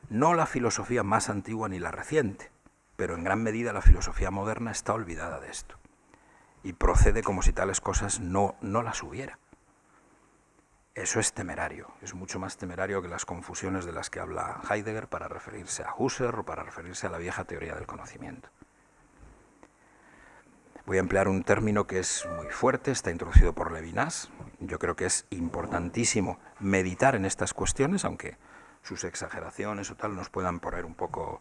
S1: no la filosofía más antigua ni la reciente, pero en gran medida la filosofía moderna está olvidada de esto y procede como si tales cosas no las hubiera. Eso es temerario, es mucho más temerario que las confusiones de las que habla Heidegger para referirse a Husserl o para referirse a la vieja teoría del conocimiento. Voy a emplear un término que es muy fuerte, está introducido por Levinas. Yo creo que es importantísimo meditar en estas cuestiones, aunque sus exageraciones o tal nos puedan poner un poco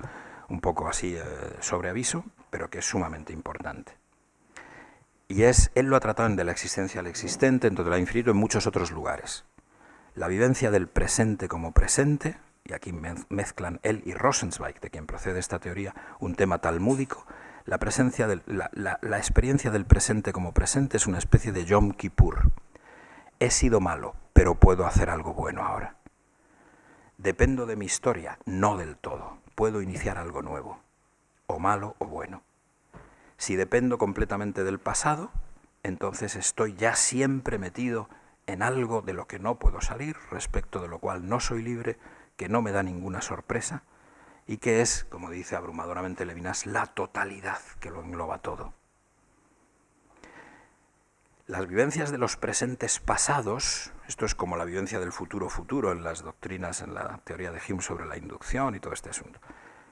S1: así sobre aviso, pero que es sumamente importante. Y él lo ha tratado en De la existencia al existente, en Todo el infinito, en muchos otros lugares. La vivencia del presente como presente, y aquí mezclan él y Rosenzweig, de quien procede esta teoría, un tema talmúdico. La experiencia del presente como presente es una especie de Yom Kippur. He sido malo, pero puedo hacer algo bueno ahora. Dependo de mi historia, no del todo. Puedo iniciar algo nuevo, o malo o bueno. Si dependo completamente del pasado, entonces estoy ya siempre metido en algo de lo que no puedo salir, respecto de lo cual no soy libre, que no me da ninguna sorpresa, y que es, como dice abrumadoramente Levinas, la totalidad que lo engloba todo. Las vivencias de los presentes pasados, esto es como la vivencia del futuro en las doctrinas, en la teoría de Hume sobre la inducción y todo este asunto.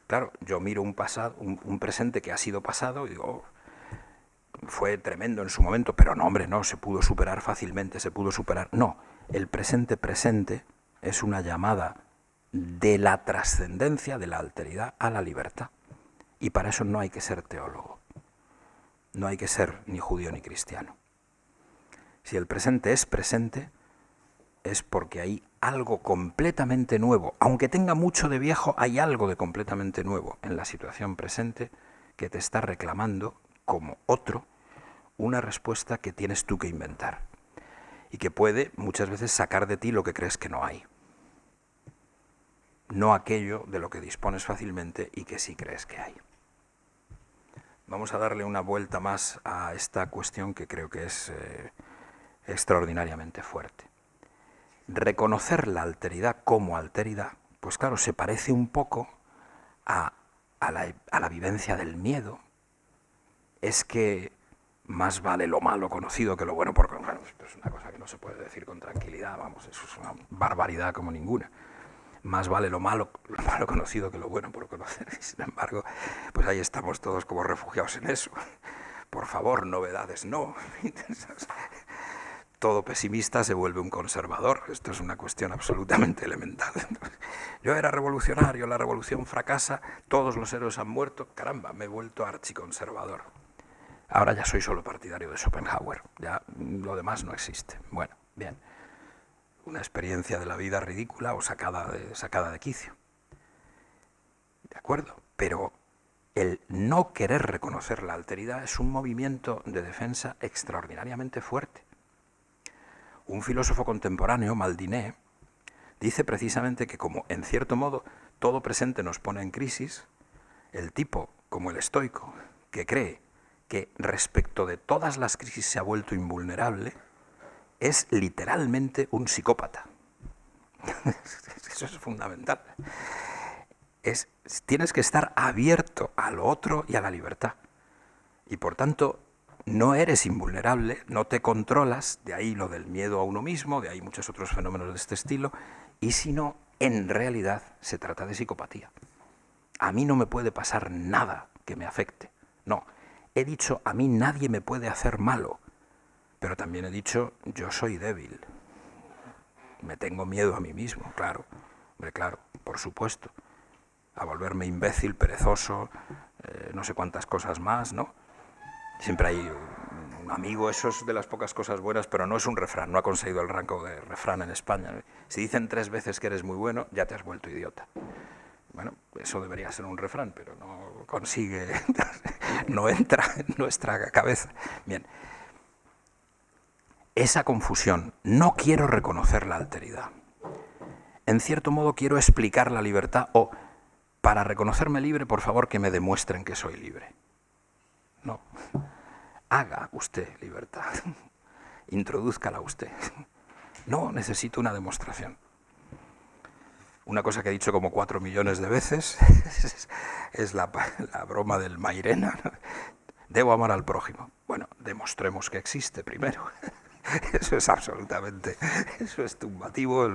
S1: Claro, yo miro un pasado, un presente que ha sido pasado y digo, fue tremendo en su momento, pero no, hombre, no, se pudo superar fácilmente, se pudo superar. No, El presente presente es una llamada de la trascendencia, de la alteridad a la libertad. Y para eso no hay que ser teólogo. No hay que ser ni judío ni cristiano. Si el presente es porque hay algo completamente nuevo. Aunque tenga mucho de viejo, hay algo de completamente nuevo en la situación presente que te está reclamando, como otro, una respuesta que tienes tú que inventar. Y que puede muchas veces sacar de ti lo que crees que no hay. No aquello de lo que dispones fácilmente y que sí crees que hay. Vamos a darle una vuelta más a esta cuestión que creo que es extraordinariamente fuerte. Reconocer la alteridad como alteridad, pues claro, se parece un poco a la vivencia del miedo. Es que más vale lo malo conocido que lo bueno por conocer. Esto es una cosa que no se puede decir con tranquilidad, vamos, eso es una barbaridad como ninguna. Más vale lo malo conocido que lo bueno por conocer. Y sin embargo, pues ahí estamos todos como refugiados en eso. Por favor, novedades no. Todo pesimista se vuelve un conservador. Esto es una cuestión absolutamente elemental. Yo era revolucionario, la revolución fracasa, todos los héroes han muerto. Caramba, me he vuelto archiconservador. Ahora ya soy solo partidario de Schopenhauer. Ya lo demás no existe. Bueno, bien. Una experiencia de la vida ridícula o sacada de quicio. ¿De acuerdo? Pero el no querer reconocer la alteridad es un movimiento de defensa extraordinariamente fuerte. Un filósofo contemporáneo, Maldiné, dice precisamente que como en cierto modo todo presente nos pone en crisis, el tipo, como el estoico, que cree que respecto de todas las crisis se ha vuelto invulnerable, es literalmente un psicópata. Eso es fundamental. Tienes que estar abierto a lo otro y a la libertad. Y por tanto, no eres invulnerable, no te controlas, de ahí lo del miedo a uno mismo, de ahí muchos otros fenómenos de este estilo, y si no, en realidad se trata de psicopatía. A mí no me puede pasar nada que me afecte. No, he dicho, a mí nadie me puede hacer malo, pero también he dicho, yo soy débil. Me tengo miedo a mí mismo, claro. Hombre, claro, por supuesto. A volverme imbécil, perezoso, no sé cuántas cosas más, ¿no? Siempre hay un amigo, eso es de las pocas cosas buenas, pero no es un refrán, no ha conseguido el rango de refrán en España. Si dicen 3 veces que eres muy bueno, ya te has vuelto idiota. Bueno, eso debería ser un refrán, pero no consigue, no entra en nuestra cabeza. Bien. Esa confusión, no quiero reconocer la alteridad. En cierto modo quiero explicar la libertad o, para reconocerme libre, por favor, que me demuestren que soy libre. No. Haga usted libertad. Introdúzcala usted. No necesito una demostración. Una cosa que he dicho como 4 millones de veces es la broma del Mairena. Debo amar al prójimo. Bueno, demostremos que existe primero. Eso es absolutamente, eso es tumbativo,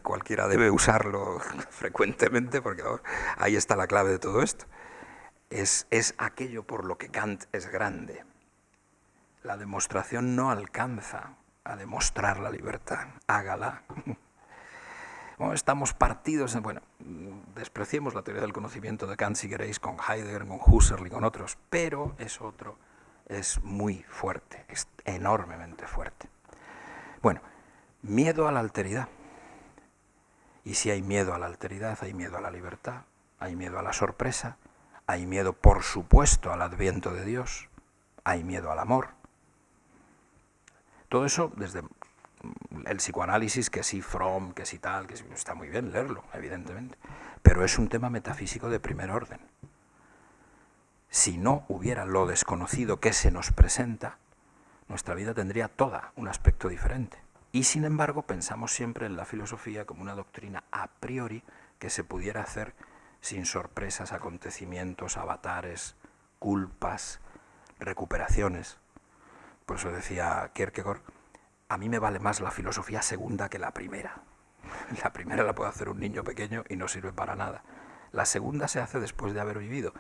S1: cualquiera debe usarlo frecuentemente porque ahí está la clave de todo esto. Es aquello por lo que Kant es grande. La demostración no alcanza a demostrar la libertad, hágala. Bueno, estamos partidos, despreciemos la teoría del conocimiento de Kant si queréis, con Heidegger, con Husserl y con otros, pero es otro. Es muy fuerte, es enormemente fuerte. Bueno, miedo a la alteridad. Y si hay miedo a la alteridad, hay miedo a la libertad, hay miedo a la sorpresa, hay miedo, por supuesto, al adviento de Dios, hay miedo al amor. Todo eso desde el psicoanálisis, que sí Fromm, que sí tal, que sí, está muy bien leerlo, evidentemente, pero es un tema metafísico de primer orden. Si no hubiera lo desconocido que se nos presenta, nuestra vida tendría toda un aspecto diferente. Y sin embargo pensamos siempre en la filosofía como una doctrina a priori que se pudiera hacer sin sorpresas, acontecimientos, avatares, culpas, recuperaciones. Por eso decía Kierkegaard, a mí me vale más la filosofía segunda que la primera. La primera la puede hacer un niño pequeño y no sirve para nada. La segunda se hace después de haber vivido.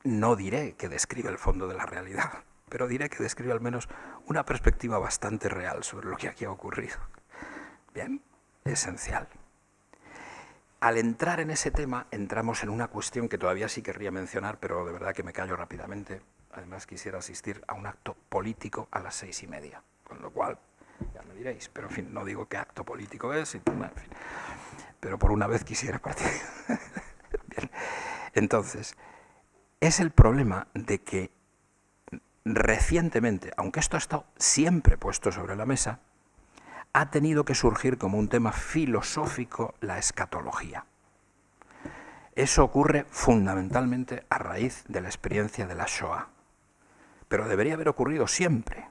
S1: No diré que describe el fondo de la realidad, pero diré que describe al menos una perspectiva bastante real sobre lo que aquí ha ocurrido. Bien, esencial. Al entrar en ese tema, entramos en una cuestión que todavía sí querría mencionar, pero de verdad que me callo rápidamente. Además, quisiera asistir a un acto político a las 6:30, con lo cual, ya me diréis, pero en fin, no digo qué acto político es, bueno, en fin, pero por una vez quisiera participar. Bien. Entonces, es el problema de que recientemente, aunque esto ha estado siempre puesto sobre la mesa, ha tenido que surgir como un tema filosófico la escatología. Eso ocurre fundamentalmente a raíz de la experiencia de la Shoah. Pero debería haber ocurrido siempre.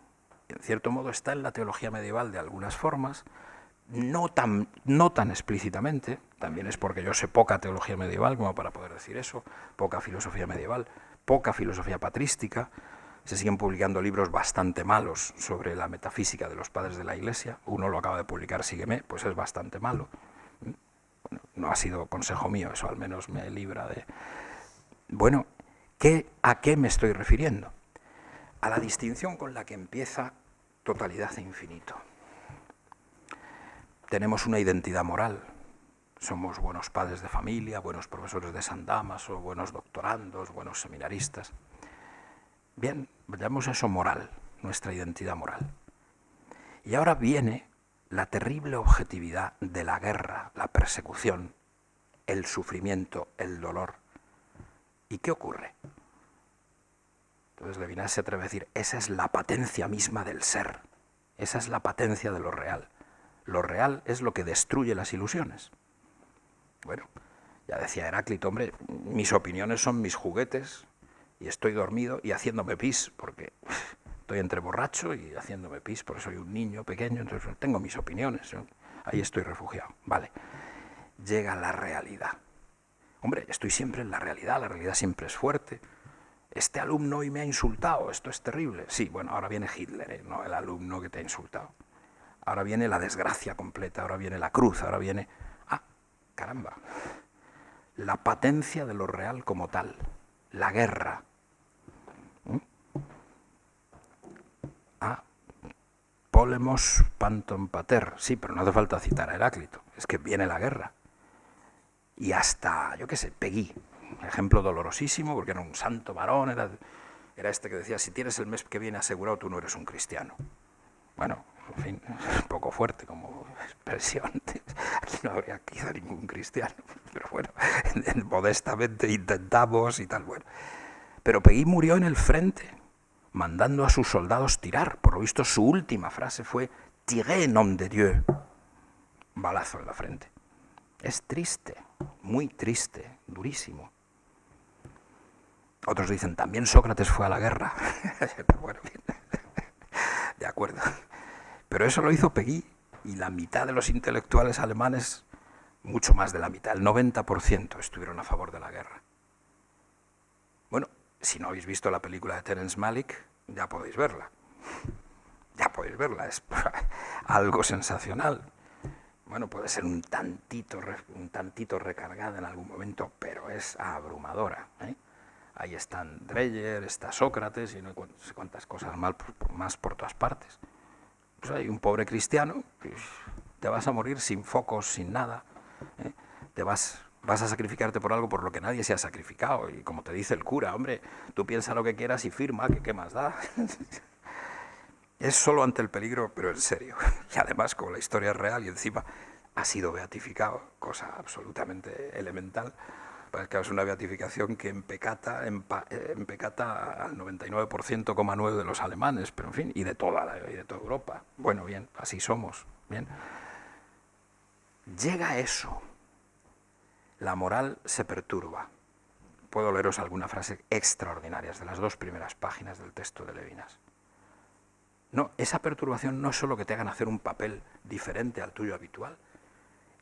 S1: En cierto modo está en la teología medieval de algunas formas, no tan explícitamente, también es porque yo sé poca teología medieval como para poder decir eso, poca filosofía medieval, poca filosofía patrística. Se siguen publicando libros bastante malos sobre la metafísica de los padres de la Iglesia. Uno lo acaba de publicar, Sígueme, pues es bastante malo. Bueno, no ha sido consejo mío, eso al menos me libra de... Bueno, ¿a qué me estoy refiriendo? A la distinción con la que empieza totalidad e infinito. Tenemos una identidad moral. Somos buenos padres de familia, buenos profesores de San Damaso, buenos doctorandos, buenos seminaristas. Bien, llamamos eso moral, nuestra identidad moral. Y ahora viene la terrible objetividad de la guerra, la persecución, el sufrimiento, el dolor. ¿Y qué ocurre? Entonces Levinas se atreve a decir, esa es la patencia misma del ser, esa es la patencia de lo real. Lo real es lo que destruye las ilusiones. Bueno, ya decía Heráclito, hombre, mis opiniones son mis juguetes, y estoy dormido y haciéndome pis, porque estoy entre borracho y haciéndome pis, porque soy un niño pequeño, entonces tengo mis opiniones, ¿no? Ahí estoy refugiado. Vale, llega la realidad. Hombre, estoy siempre en la realidad siempre es fuerte. Este alumno hoy me ha insultado, esto es terrible. Sí, bueno, ahora viene Hitler, no el alumno que te ha insultado. Ahora viene la desgracia completa, ahora viene la cruz, ahora viene... ¡Ah, caramba! La patencia de lo real como tal. La guerra. Polemos panton pater. Sí, pero no hace falta citar a Heráclito. Es que viene la guerra. Y hasta, yo qué sé, Peggy. Ejemplo dolorosísimo, porque era un santo varón. Era este que decía, si tienes el mes que viene asegurado, tú no eres un cristiano. Bueno, en fin, es un poco fuerte como expresión. Aquí no habría quizá ningún cristiano. Pero bueno, modestamente intentamos y tal, bueno. Pero Peggy murió en el frente, mandando a sus soldados tirar. Por lo visto, su última frase fue «Tirez, nom de Dieu». Balazo en la frente. Es triste, muy triste, durísimo. Otros dicen, también Sócrates fue a la guerra. Bueno, bien. De acuerdo. Pero eso lo hizo Peggy, y la mitad de los intelectuales alemanes, mucho más de la mitad, el 90%, estuvieron a favor de la guerra. Bueno, si no habéis visto la película de Terence Malick, ya podéis verla. Ya podéis verla, es algo sensacional. Bueno, puede ser un tantito recargada en algún momento, pero es abrumadora, ¿eh? Ahí están Dreyer, está Sócrates y no sé cuántas cosas más por todas partes. Pues hay un pobre cristiano, te vas a morir sin focos, sin nada, ¿eh? Vas a sacrificarte por algo por lo que nadie se ha sacrificado. Y como te dice el cura, hombre, tú piensa lo que quieras y firma, que qué más da. Es solo ante el peligro, pero en serio. Y además, como la historia es real y encima ha sido beatificado, cosa absolutamente elemental, pues que es una beatificación que empecata al 99,9% de los alemanes, pero en fin, y de toda Europa. Bueno, bien, así somos. Bien. Llega eso. La moral se perturba. Puedo leeros algunas frases extraordinarias de las 2 primeras páginas del texto de Levinas. No, esa perturbación no es solo que te hagan hacer un papel diferente al tuyo habitual,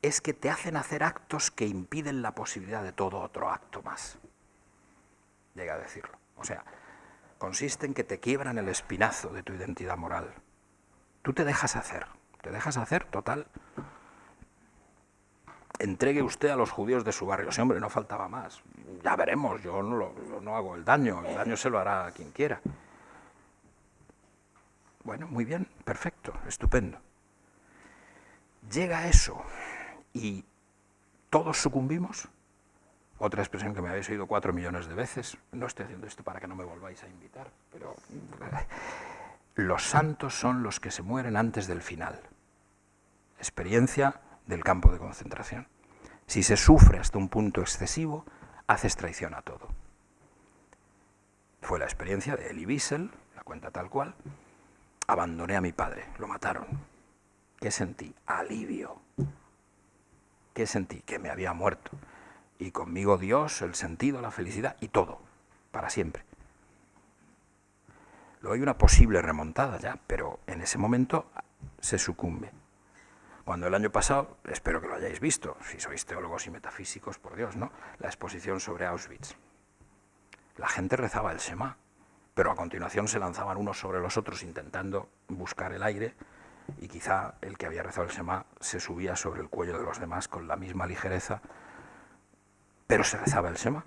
S1: es que te hacen hacer actos que impiden la posibilidad de todo otro acto más. Llega a decirlo. O sea, consiste en que te quiebran el espinazo de tu identidad moral. Tú te dejas hacer, total. Entregue usted a los judíos de su barrio. Sí, hombre, no faltaba más. Ya veremos, yo no hago el daño se lo hará a quien quiera. Bueno, muy bien, perfecto, estupendo. llega eso y todos sucumbimos. Otra expresión que me habéis oído 4 millones de veces. No estoy haciendo esto para que no me volváis a invitar, pero los santos son los que se mueren antes del final. Experiencia del campo de concentración. Si se sufre hasta un punto excesivo, haces traición a todo. Fue la experiencia de Elie Wiesel, la cuenta tal cual. Abandoné a mi padre, lo mataron. ¿Qué sentí? Alivio. ¿Qué sentí? Que me había muerto. Y conmigo Dios, el sentido, la felicidad y todo, para siempre. Luego hay una posible remontada ya, pero en ese momento se sucumbe. Cuando el año pasado, espero que lo hayáis visto, si sois teólogos y metafísicos, por Dios, ¿no? La exposición sobre Auschwitz. La gente rezaba el Shema, pero a continuación se lanzaban unos sobre los otros intentando buscar el aire, y quizá el que había rezado el Shema se subía sobre el cuello de los demás con la misma ligereza, pero se rezaba el Shema.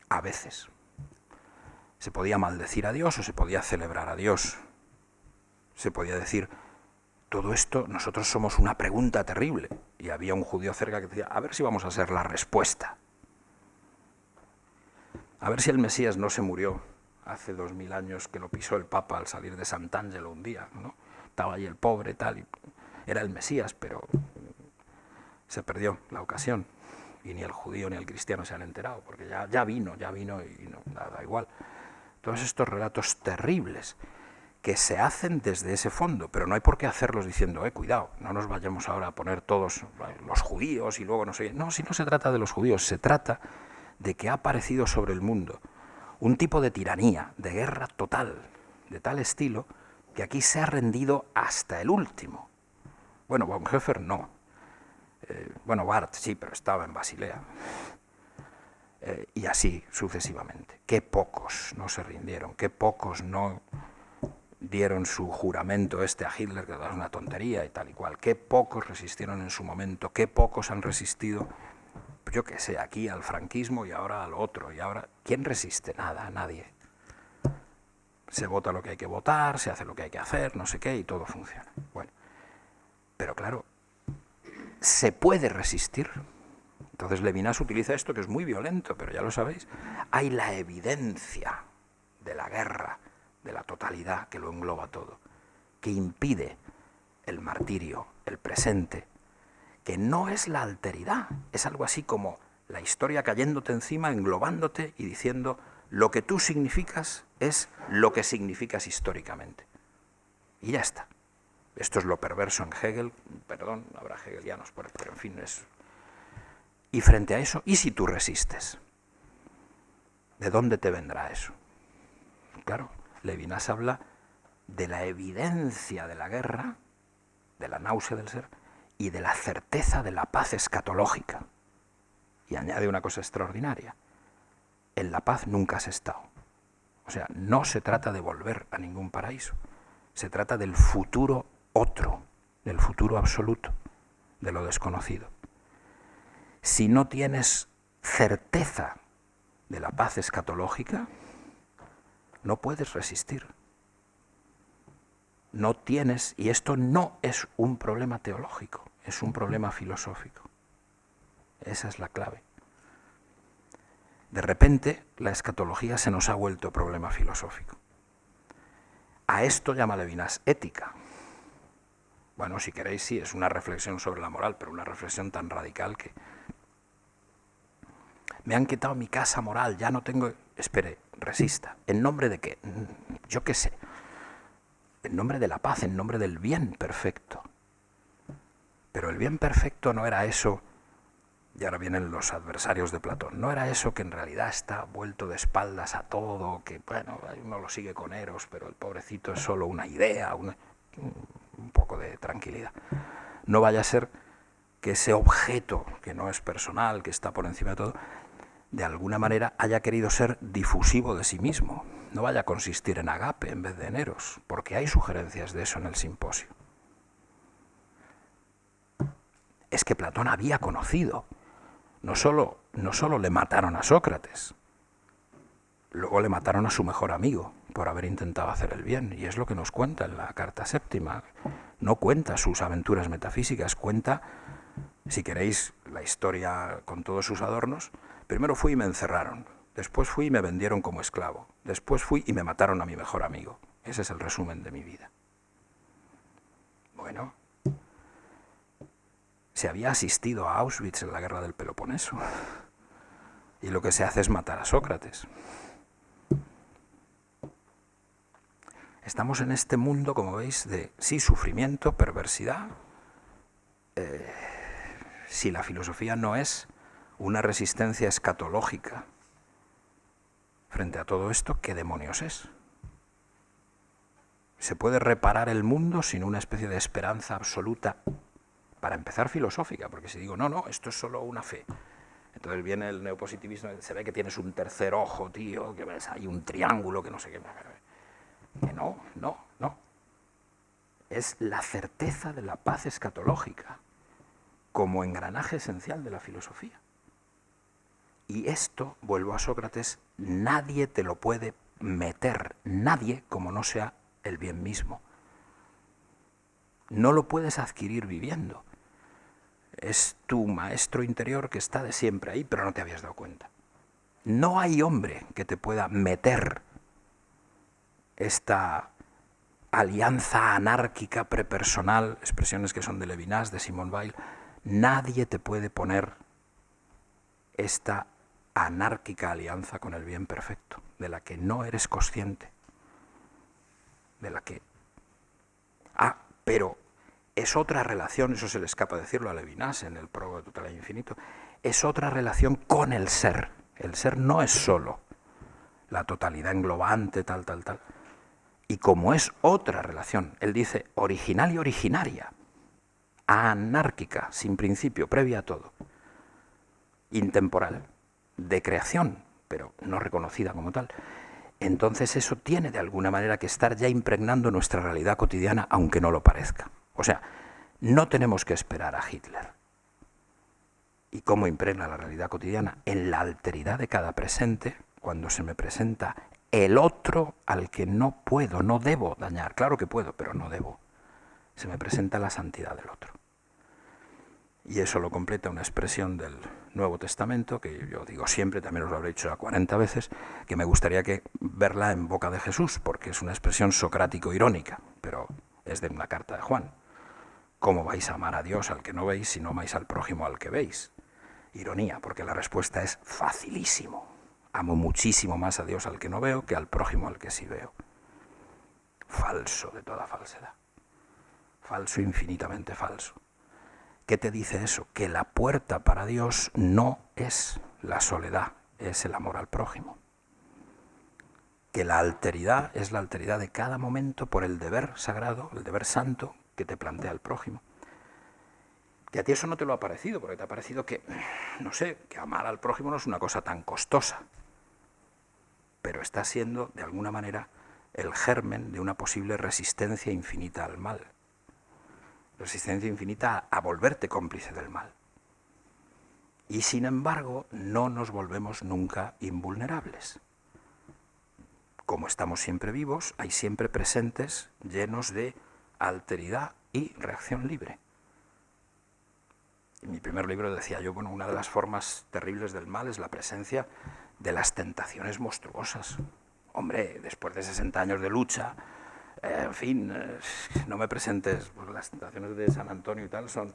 S1: A veces. Se podía maldecir a Dios o se podía celebrar a Dios. Se podía decir, todo esto, nosotros somos una pregunta terrible. Y había un judío cerca que decía, a ver si vamos a ser la respuesta. A ver si el Mesías no se murió hace 2000 años que lo pisó el Papa al salir de Sant'Angelo un día, ¿no? Estaba ahí el pobre, tal, y era el Mesías, pero se perdió la ocasión. Y ni el judío ni el cristiano se han enterado, porque ya vino y no, da igual. Todos estos relatos terribles que se hacen desde ese fondo, pero no hay por qué hacerlos diciendo, cuidado, no nos vayamos ahora a poner todos los judíos y luego no sé. No, si no se trata de los judíos, se trata de que ha aparecido sobre el mundo un tipo de tiranía, de guerra total, de tal estilo, que aquí se ha rendido hasta el último. Bueno, Bonhoeffer no. Bueno, Barth sí, pero estaba en Basilea. Y así sucesivamente. Qué pocos no se rindieron, qué pocos no dieron su juramento a Hitler, que es una tontería y tal y cual. Qué pocos resistieron en su momento, qué pocos han resistido, yo qué sé, aquí al franquismo y ahora al otro. Y ahora, ¿quién resiste? Nada, nadie. Se vota lo que hay que votar, se hace lo que hay que hacer, no sé qué, y todo funciona. Bueno, pero claro, se puede resistir. Entonces Levinas utiliza esto que es muy violento, pero ya lo sabéis. Hay la evidencia de la guerra, de la totalidad que lo engloba todo, que impide el martirio, el presente, que no es la alteridad, es algo así como la historia cayéndote encima, englobándote y diciendo lo que tú significas es lo que significas históricamente. Y ya está. Esto es lo perverso en Hegel, perdón, habrá hegelianos, pero en fin, es... Y frente a eso, ¿y si tú resistes? ¿De dónde te vendrá eso? Claro, Levinas habla de la evidencia de la guerra, de la náusea del ser, y de la certeza de la paz escatológica. Y añade una cosa extraordinaria. En la paz nunca has estado. O sea, no se trata de volver a ningún paraíso. Se trata del futuro otro, del futuro absoluto, de lo desconocido. Si no tienes certeza de la paz escatológica, no puedes resistir. No tienes, y esto no es un problema teológico, es un problema filosófico. Esa es la clave. De repente, la escatología se nos ha vuelto problema filosófico. A esto llama Levinas ética. Bueno, si queréis, sí, es una reflexión sobre la moral, pero una reflexión tan radical que... Me han quitado mi casa moral, ya no tengo... Espere, resista. ¿En nombre de qué? Yo qué sé. En nombre de la paz, en nombre del bien perfecto. Pero el bien perfecto no era eso, y ahora vienen los adversarios de Platón, no era eso que en realidad está vuelto de espaldas a todo, que bueno, uno lo sigue con Eros, pero el pobrecito es solo una idea, un poco de tranquilidad. No vaya a ser que ese objeto, que no es personal, que está por encima de todo, de alguna manera haya querido ser difusivo de sí mismo. No vaya a consistir en agape en vez de en eros, porque hay sugerencias de eso en el simposio. Es que Platón había conocido. No solo le mataron a Sócrates, luego le mataron a su mejor amigo, por haber intentado hacer el bien, y es lo que nos cuenta en la carta séptima. No cuenta sus aventuras metafísicas, cuenta, si queréis, la historia con todos sus adornos. Primero fui y me encerraron, después fui y me vendieron como esclavo, después fui y me mataron a mi mejor amigo. Ese es el resumen de mi vida. Bueno, se había asistido a Auschwitz en la guerra del Peloponeso, y lo que se hace es matar a Sócrates. Estamos en este mundo, como veis, de sí, sufrimiento, perversidad. Si la filosofía no es una resistencia escatológica frente a todo esto, ¿qué demonios es? ¿Se puede reparar el mundo sin una especie de esperanza absoluta? Para empezar, filosófica, porque si digo, no, esto es solo una fe. Entonces viene el neopositivismo, se ve que tienes un tercer ojo, tío, que ves ahí un triángulo, que no sé qué. Que no. Es la certeza de la paz escatológica como engranaje esencial de la filosofía. Y esto, vuelvo a Sócrates, nadie te lo puede meter, nadie como no sea el bien mismo. No lo puedes adquirir viviendo. Es tu maestro interior que está de siempre ahí, pero no te habías dado cuenta. No hay hombre que te pueda meter esta alianza anárquica prepersonal, expresiones que son de Levinas, de Simone Weil. Nadie te puede poner esta anárquica alianza con el bien perfecto, de la que no eres consciente, de la que... pero es otra relación, eso se le escapa decirlo a Levinas en el Prólogo Total e Infinito, es otra relación con el ser. El ser no es solo la totalidad englobante, tal. Y como es otra relación, él dice original y originaria, anárquica, sin principio, previa a todo, intemporal, de creación, pero no reconocida como tal, entonces eso tiene de alguna manera que estar ya impregnando nuestra realidad cotidiana, aunque no lo parezca. O sea, no tenemos que esperar a Hitler. ¿Y cómo impregna la realidad cotidiana? En la alteridad de cada presente, cuando se me presenta el otro al que no puedo, no debo dañar. Claro que puedo, pero no debo. Se me presenta la santidad del otro. Y eso lo completa una expresión del Nuevo Testamento, que yo digo siempre, también os lo habré dicho 40 veces, que me gustaría verla en boca de Jesús, porque es una expresión socrático-irónica, pero es de una carta de Juan. ¿Cómo vais a amar a Dios al que no veis si no amáis al prójimo al que veis? Ironía, porque la respuesta es facilísimo. Amo muchísimo más a Dios al que no veo que al prójimo al que sí veo. Falso de toda falsedad. Falso, infinitamente falso. ¿Qué te dice eso? Que la puerta para Dios no es la soledad, es el amor al prójimo. Que la alteridad es la alteridad de cada momento por el deber sagrado, el deber santo que te plantea el prójimo. Que a ti eso no te lo ha parecido, porque te ha parecido que, no sé, que amar al prójimo no es una cosa tan costosa. Pero está siendo, de alguna manera, el germen de una posible resistencia infinita al mal. Resistencia infinita a volverte cómplice del mal. Y sin embargo, no nos volvemos nunca invulnerables. Como estamos siempre vivos, hay siempre presentes llenos de alteridad y reacción libre. En mi primer libro decía yo, una de las formas terribles del mal es la presencia de las tentaciones monstruosas. Hombre, después de 60 años de lucha, en fin, no me presentes, pues las tentaciones de San Antonio y tal son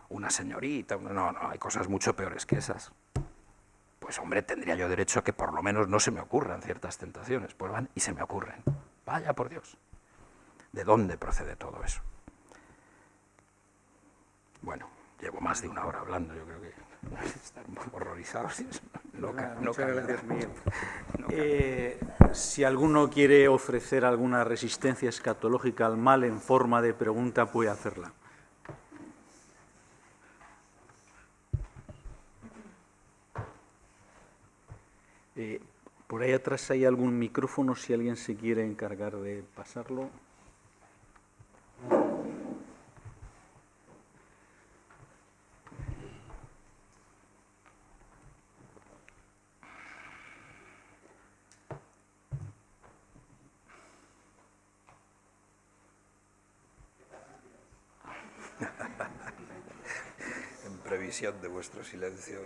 S1: una señorita, no, hay cosas mucho peores que esas. Pues hombre, tendría yo derecho a que por lo menos no se me ocurran ciertas tentaciones, pues van y se me ocurren. Vaya por Dios. ¿De dónde procede todo eso? Bueno, llevo más de una hora hablando, yo creo que están horrorizados.
S3: Muchas gracias, Miguel. Si alguno quiere ofrecer alguna resistencia escatológica al mal en forma de pregunta, puede hacerla. Por ahí atrás hay algún micrófono, si alguien se quiere encargar de pasarlo.
S1: transmisión de vuestro silencio.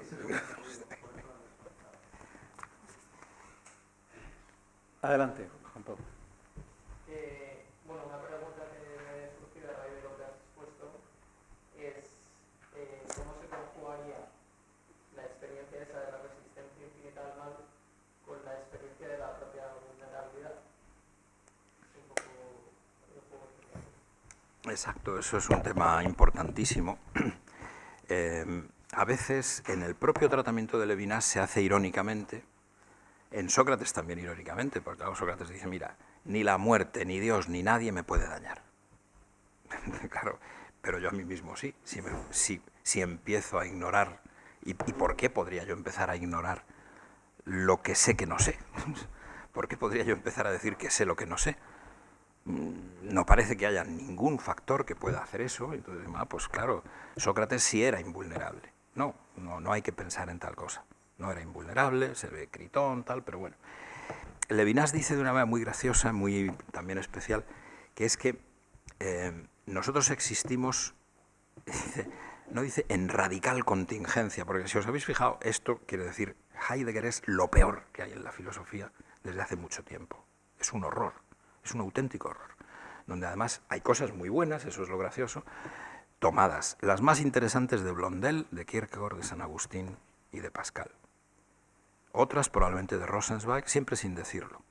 S3: Adelante, Juan Pablo.
S4: Bueno, una pregunta que me surge a raíz de lo que has expuesto es cómo se conjugaría la experiencia esa de la resistencia infinita al mal con la experiencia de la propia vulnerabilidad. Es un poco
S1: Exacto, eso es un tema importantísimo. A veces en el propio tratamiento de Levinas se hace irónicamente, en Sócrates también irónicamente, porque claro, Sócrates dice, mira, ni la muerte, ni Dios, ni nadie me puede dañar. Claro, pero yo a mí mismo sí, si empiezo a ignorar, ¿y por qué podría yo empezar a ignorar lo que sé que no sé? ¿Por qué podría yo empezar a decir que sé lo que no sé? No parece que haya ningún factor que pueda hacer eso. Entonces, pues claro, Sócrates sí era invulnerable. No hay que pensar en tal cosa. No era invulnerable, se ve Critón, tal, pero bueno. Levinas dice de una manera muy graciosa, muy también especial, que es que nosotros existimos, no dice en radical contingencia, porque si os habéis fijado, esto quiere decir, Heidegger es lo peor que hay en la filosofía desde hace mucho tiempo. Es un horror, es un auténtico horror, donde además hay cosas muy buenas, eso es lo gracioso, tomadas, las más interesantes de Blondel, de Kierkegaard, de San Agustín y de Pascal. Otras probablemente de Rosenzweig, siempre sin decirlo.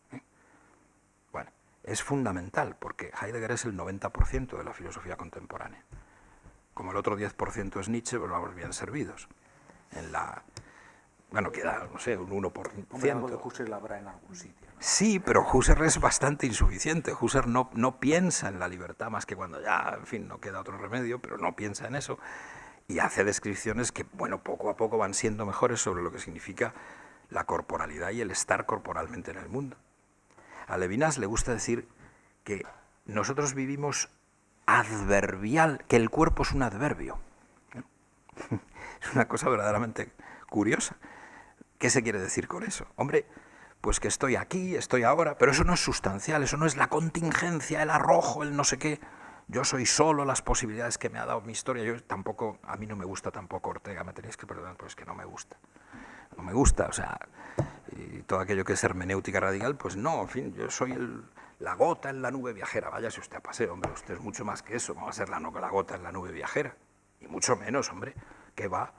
S1: Bueno, es fundamental, porque Heidegger es el 90% de la filosofía contemporánea. Como el otro 10% es Nietzsche, pues vamos bien servidos. Bueno, queda, no sé, un 1%.
S2: Hombre, algo de Husserl habrá en algún sitio, ¿no?
S1: Sí, pero Husserl es bastante insuficiente. Husserl no piensa en la libertad más que cuando ya, en fin, no queda otro remedio, pero no piensa en eso. Y hace descripciones que, bueno, poco a poco van siendo mejores sobre lo que significa la corporalidad y el estar corporalmente en el mundo. A Levinas le gusta decir que nosotros vivimos adverbial, que el cuerpo es un adverbio. Es una cosa verdaderamente curiosa. ¿Qué se quiere decir con eso? Hombre, pues que estoy aquí, estoy ahora, pero eso no es sustancial, eso no es la contingencia, el arrojo, el no sé qué. Yo soy solo las posibilidades que me ha dado mi historia. Yo tampoco, a mí no me gusta tampoco Ortega, me tenéis que perdonar, pues que no me gusta. No me gusta, o sea, y todo aquello que es hermenéutica radical, pues no, en fin, yo soy la gota en la nube viajera. Váyase usted a paseo, hombre, usted es mucho más que eso, ¿cómo va a ser la gota en la nube viajera? Y mucho menos, hombre, ¿qué va?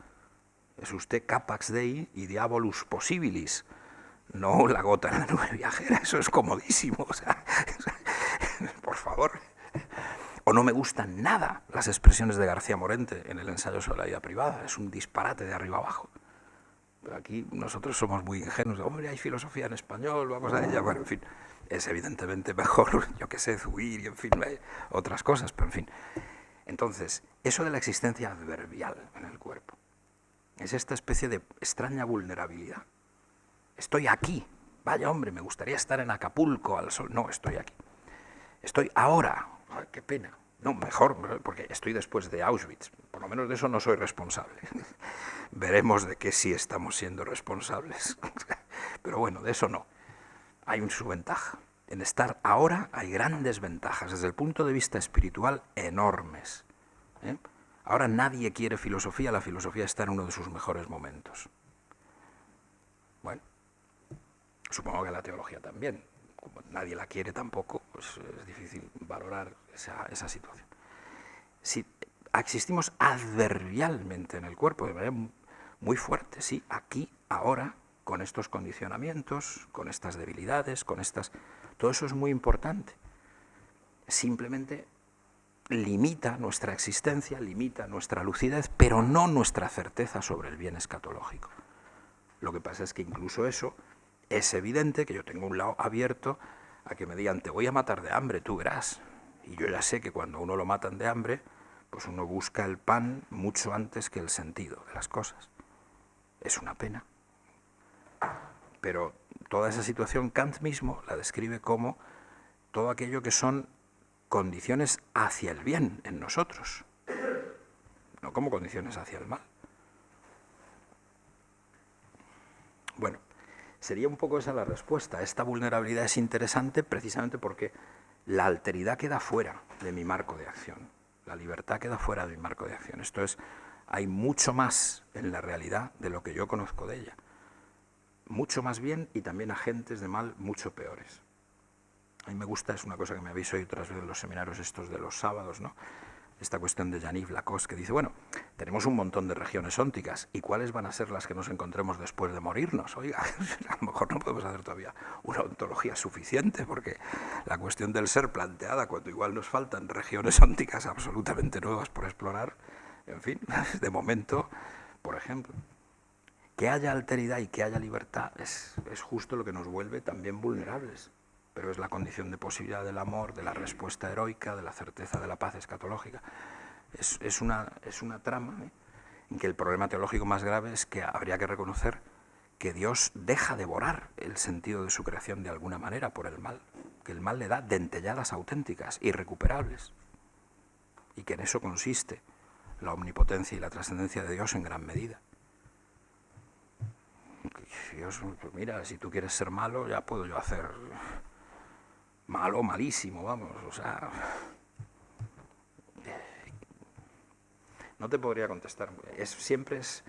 S1: Es usted capax dei y diabolus possibilis, no la gota en la nube viajera, eso es comodísimo, o sea, por favor. O no me gustan nada las expresiones de García Morente en el ensayo sobre la vida privada, es un disparate de arriba abajo. Pero aquí nosotros somos muy ingenuos, hombre, hay filosofía en español, vamos a ella, bueno, en fin, es evidentemente mejor, yo qué sé, Zuir y en fin, otras cosas, pero en fin. Entonces, eso de la existencia adverbial en el cuerpo, es esta especie de extraña vulnerabilidad. Estoy aquí, vaya hombre, me gustaría estar en Acapulco al sol, no, estoy aquí. Estoy ahora, ay, qué pena, no, mejor, porque estoy después de Auschwitz, por lo menos de eso no soy responsable. Veremos de qué sí estamos siendo responsables. Pero bueno, de eso no. Hay su ventaja. En estar ahora hay grandes ventajas, desde el punto de vista espiritual, enormes. Ahora nadie quiere filosofía, la filosofía está en uno de sus mejores momentos. Bueno, supongo que la teología también. Como nadie la quiere tampoco, pues es difícil valorar esa situación. Si existimos adverbialmente en el cuerpo, de manera muy fuerte, sí, aquí, ahora, con estos condicionamientos, con estas debilidades, con estas... Todo eso es muy importante. Simplemente limita nuestra existencia, limita nuestra lucidez, pero no nuestra certeza sobre el bien escatológico. Lo que pasa es que incluso eso es evidente, que yo tengo un lado abierto a que me digan, te voy a matar de hambre, tú verás. Y yo ya sé que cuando uno lo matan de hambre, pues uno busca el pan mucho antes que el sentido de las cosas. Es una pena. Pero toda esa situación Kant mismo la describe como todo aquello que son condiciones hacia el bien en nosotros, no como condiciones hacia el mal. Bueno, sería un poco esa la respuesta. Esta vulnerabilidad es interesante precisamente porque la alteridad queda fuera de mi marco de acción. La libertad queda fuera de mi marco de acción. Esto es Hay mucho más en la realidad de lo que yo conozco de ella. Mucho más bien y también agentes de mal mucho peores. A mí me gusta, es una cosa que me habéis oído otras veces en los seminarios estos de los sábados, ¿no? Esta cuestión de Yaniv Lacoste, que dice, bueno, tenemos un montón de regiones ónticas, ¿y cuáles van a ser las que nos encontremos después de morirnos? Oiga, a lo mejor no podemos hacer todavía una ontología suficiente, porque la cuestión del ser planteada, cuando igual nos faltan regiones ónticas absolutamente nuevas por explorar, en fin, de momento, por ejemplo, que haya alteridad y que haya libertad es justo lo que nos vuelve también vulnerables. Pero es la condición de posibilidad del amor, de la respuesta heroica, de la certeza de la paz escatológica. Es una trama, ¿eh?, en que el problema teológico más grave es que habría que reconocer que Dios deja devorar el sentido de su creación de alguna manera por el mal, que el mal le da dentelladas auténticas, irrecuperables, y que en eso consiste la omnipotencia y la trascendencia de Dios en gran medida. Dios, pues mira, si tú quieres ser malo, ya puedo yo hacer... malo, malísimo, vamos, o sea... No te podría contestar. Siempre es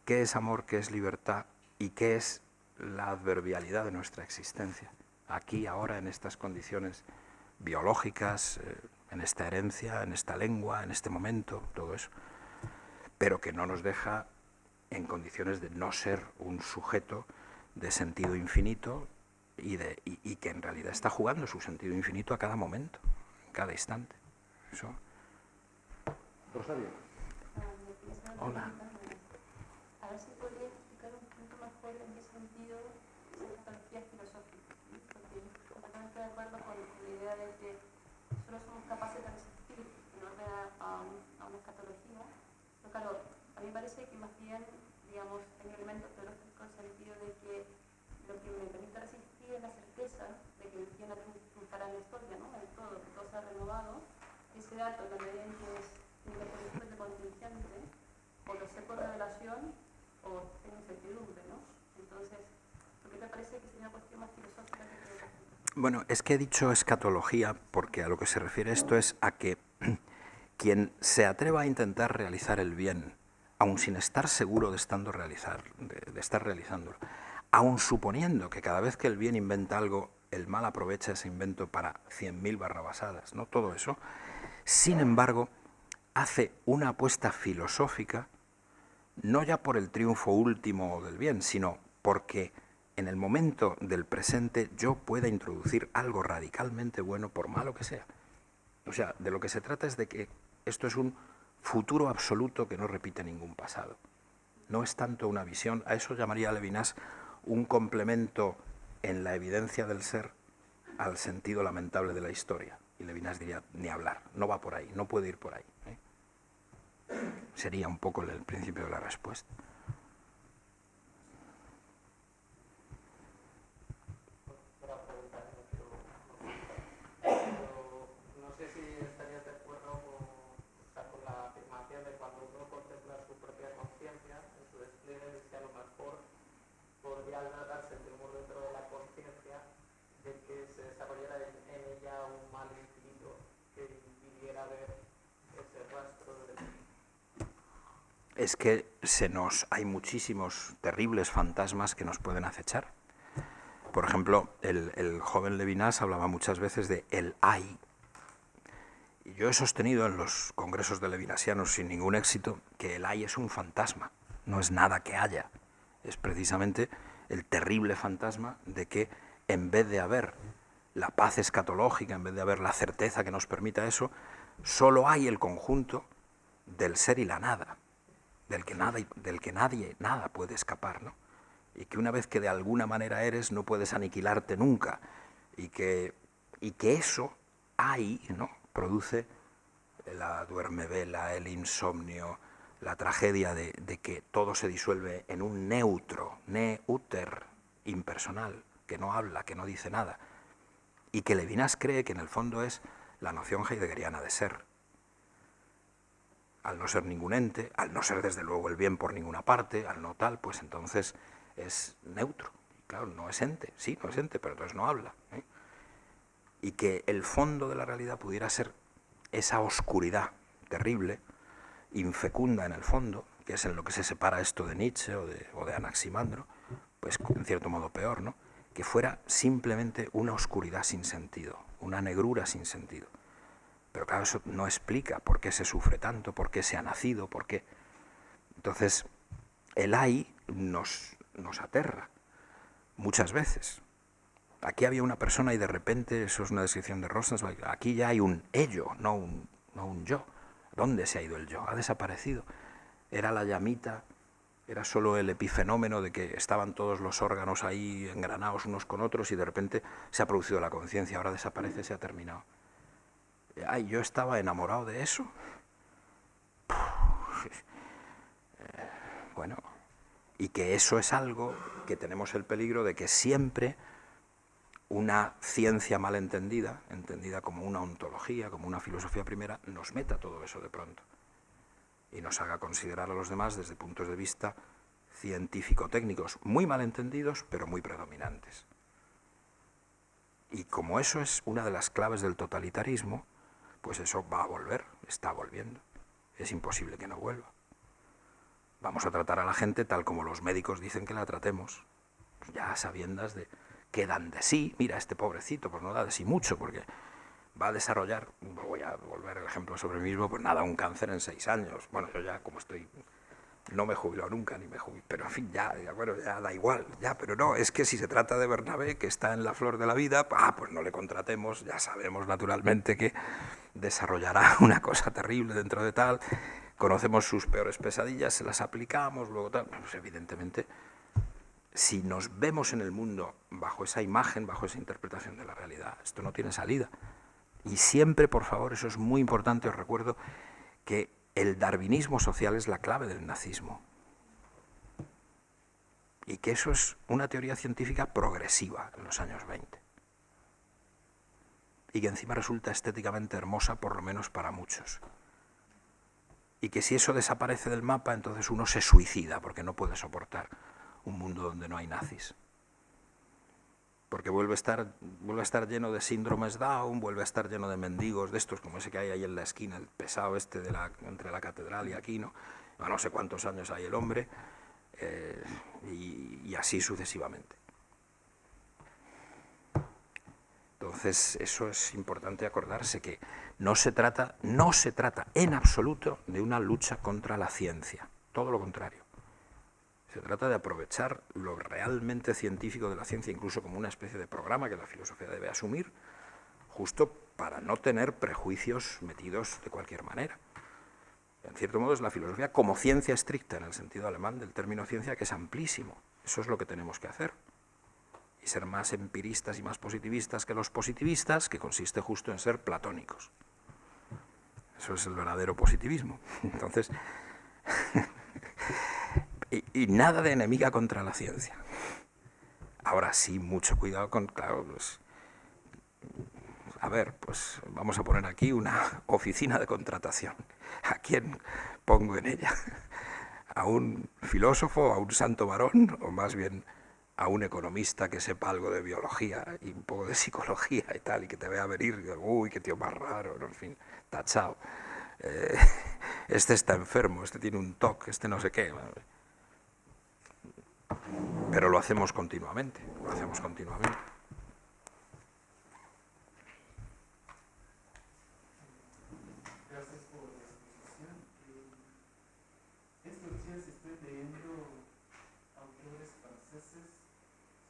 S1: qué es amor, qué es libertad y qué es la adverbialidad de nuestra existencia. Aquí, ahora, en estas condiciones biológicas, en esta herencia, en esta lengua, en este momento, todo eso. Pero que no nos deja en condiciones de no ser un sujeto de sentido infinito, y que en realidad está jugando su sentido infinito a cada momento, en cada instante. Eso.
S2: Rosario.
S1: Hola.
S5: A ver si podría explicar un poquito mejor en qué sentido es la patología filosófica, ¿no? Porque estoy completamente de acuerdo con la idea de que solo somos capaces de resistir en orden a una escatología. Pero claro, a mí me parece que más bien, digamos, hay un elemento teológico en el sentido de que lo que me permite resistir es la certeza de que el bien triunfará en la historia, ¿no? En todo, que todo se ha renovado. Ese dato, en la medida en que es independiente contingente, o lo sé por revelación o tengo incertidumbre, ¿no? Entonces, ¿por qué te parece que sería una cuestión más filosófica que teológica?
S1: Bueno, es que he dicho escatología porque a lo que se refiere esto es a que quien se atreva a intentar realizar el bien, aun sin estar seguro de estar realizándolo, aun suponiendo que cada vez que el bien inventa algo, el mal aprovecha ese invento para 100.000 barrabasadas, ¿no? Todo eso. Sin embargo, hace una apuesta filosófica, no ya por el triunfo último del bien, sino porque en el momento del presente yo pueda introducir algo radicalmente bueno, por malo que sea. O sea, de lo que se trata es de que esto es un futuro absoluto que no repite ningún pasado. No es tanto una visión, a eso llamaría Levinas un complemento en la evidencia del ser al sentido lamentable de la historia. Y Levinas diría, ni hablar, no va por ahí, no puede ir por ahí, ¿eh? Sería un poco el principio de la respuesta.
S4: No sé si estarías de acuerdo con la afirmación de cuando uno contempla su propia conciencia, en su despliegue, de que a lo mejor podría darse el temor dentro de la conciencia de que se desarrollara en ella un mal infinito que impidiera ver ese rastro de...
S1: Es que hay muchísimos terribles fantasmas que nos pueden acechar. Por ejemplo, el joven Levinas hablaba muchas veces de el hay. Y yo he sostenido en los congresos de levinasianos sin ningún éxito que el hay es un fantasma, no es nada que haya. Es precisamente el terrible fantasma de que en vez de haber la paz escatológica, en vez de haber la certeza que nos permita eso, solo hay el conjunto del ser y la nada, del que nadie nada puede escapar, ¿no? Y que una vez que de alguna manera eres, no puedes aniquilarte nunca, y que eso ahí, ¿no?, produce la duermevela, el insomnio, la tragedia de que todo se disuelve en un neutro, neuter, impersonal, que no habla, que no dice nada, y que Levinas cree que en el fondo es la noción heideggeriana de ser. Al no ser ningún ente, al no ser desde luego el bien por ninguna parte, al no tal, pues entonces es neutro. Claro, no es ente, sí, no es ente, pero entonces no habla, ¿eh? Y que el fondo de la realidad pudiera ser esa oscuridad terrible infecunda en el fondo, que es en lo que se separa esto de Nietzsche o de Anaximandro, pues en cierto modo peor, ¿no? Que fuera simplemente una oscuridad sin sentido, una negrura sin sentido. Pero claro, eso no explica por qué se sufre tanto, por qué se ha nacido, por qué. Entonces, el ay nos aterra muchas veces. Aquí había una persona y de repente, eso es una descripción de Rosenzweig, aquí ya hay un ello, no un yo. ¿Dónde se ha ido el yo? Ha desaparecido. Era la llamita, era solo el epifenómeno de que estaban todos los órganos ahí engranados unos con otros y de repente se ha producido la conciencia, ahora desaparece, se ha terminado. Ay, yo estaba enamorado de eso. Bueno, y que eso es algo que tenemos el peligro de que siempre una ciencia mal entendida, entendida como una ontología, como una filosofía primera, nos meta todo eso de pronto y nos haga considerar a los demás desde puntos de vista científico-técnicos muy mal entendidos, pero muy predominantes. Y como eso es una de las claves del totalitarismo, pues eso va a volver, está volviendo. Es imposible que no vuelva. Vamos a tratar a la gente tal como los médicos dicen que la tratemos, ya a sabiendas de que dan de sí. Mira, este pobrecito pues no da de sí mucho, porque va a desarrollar, voy a volver el ejemplo sobre mí mismo, pues nada, un cáncer en 6 años. Bueno, yo ya como estoy, no me he jubilado nunca, ni me jubilo, pero en fin, ya, bueno, ya da igual, ya, pero no, es que si se trata de Bernabé, que está en la flor de la vida, pues no le contratemos, ya sabemos naturalmente que desarrollará una cosa terrible dentro de tal, conocemos sus peores pesadillas, se las aplicamos, luego tal, pues evidentemente, si nos vemos en el mundo bajo esa imagen, bajo esa interpretación de la realidad, esto no tiene salida. Y siempre, por favor, eso es muy importante, os recuerdo que el darwinismo social es la clave del nazismo. Y que eso es una teoría científica progresiva en los años 20. Y que encima resulta estéticamente hermosa, por lo menos para muchos. Y que si eso desaparece del mapa, entonces uno se suicida, porque no puede soportar un mundo donde no hay nazis. Porque vuelve a estar lleno de síndromes Down, vuelve a estar lleno de mendigos de estos, como ese que hay ahí en la esquina, el pesado este entre la catedral y aquí, ¿no? No sé cuántos años hay el hombre, y así sucesivamente. Entonces, eso es importante acordarse, que no se trata en absoluto de una lucha contra la ciencia, todo lo contrario. Se trata de aprovechar lo realmente científico de la ciencia, incluso como una especie de programa que la filosofía debe asumir, justo para no tener prejuicios metidos de cualquier manera. En cierto modo es la filosofía como ciencia estricta, en el sentido alemán del término ciencia, que es amplísimo. Eso es lo que tenemos que hacer. Y ser más empiristas y más positivistas que los positivistas, que consiste justo en ser platónicos. Eso es el verdadero positivismo. Entonces, y nada de enemiga contra la ciencia. Ahora sí, mucho cuidado con, claro, pues, a ver, pues vamos a poner aquí una oficina de contratación. ¿A quién pongo en ella? ¿A un filósofo, a un santo varón, o más bien a un economista que sepa algo de biología y un poco de psicología y tal, y que te vea venir y diga, uy, qué tío más raro, ¿no? En fin, tachado. Este está enfermo, este tiene un TOC, este no sé qué. Pero lo hacemos continuamente, Gracias por la
S6: exposición. Estos días estoy leyendo autores franceses,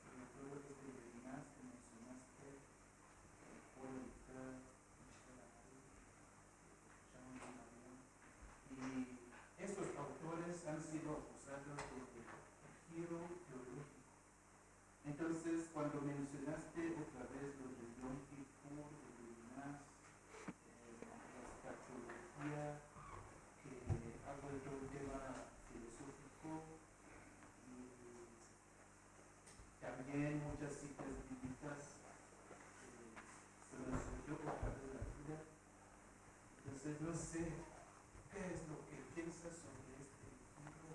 S6: sobre todo desde Levinas, que mencionaste, Paul Ricoeur, Michel Amaru, Jean Marion. Y estos autores han sido acusados de giro teológico. Entonces, cuando mencionaste otra vez lo de Yom Kippur, de Levinas, la escatología, que ha vuelto un tema filosófico, y también muchas citas bíblicas, se me surgió otra vez la duda. Entonces, no sé qué es lo que piensas sobre este libro.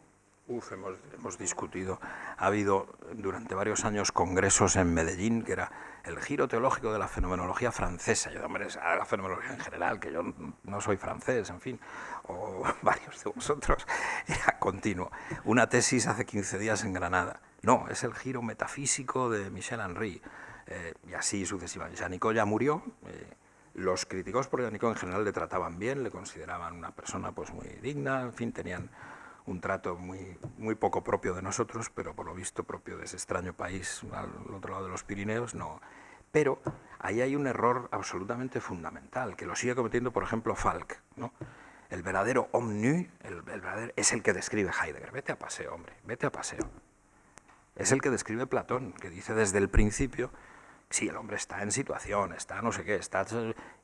S1: Hemos discutido. Ha habido durante varios años congresos en Medellín, que era el giro teológico de la fenomenología francesa. Yo, hombre, la fenomenología en general, que yo no soy francés, en fin, o varios de vosotros, era continuo. Una tesis hace 15 días en Granada. No, es el giro metafísico de Michel Henry, y así sucesivamente. Janicot ya murió. Los críticos por Janicot en general le trataban bien, le consideraban una persona pues muy digna, en fin, tenían un trato muy poco propio de nosotros, pero por lo visto propio de ese extraño país al otro lado de los Pirineos, no. Pero ahí hay un error absolutamente fundamental, que lo sigue cometiendo, por ejemplo, Falk, ¿no? El verdadero homme nu, el verdadero, es el que describe Heidegger. Vete a paseo, hombre, vete a paseo. Es el que describe Platón, que dice desde el principio, sí, el hombre está en situación, está no sé qué, está...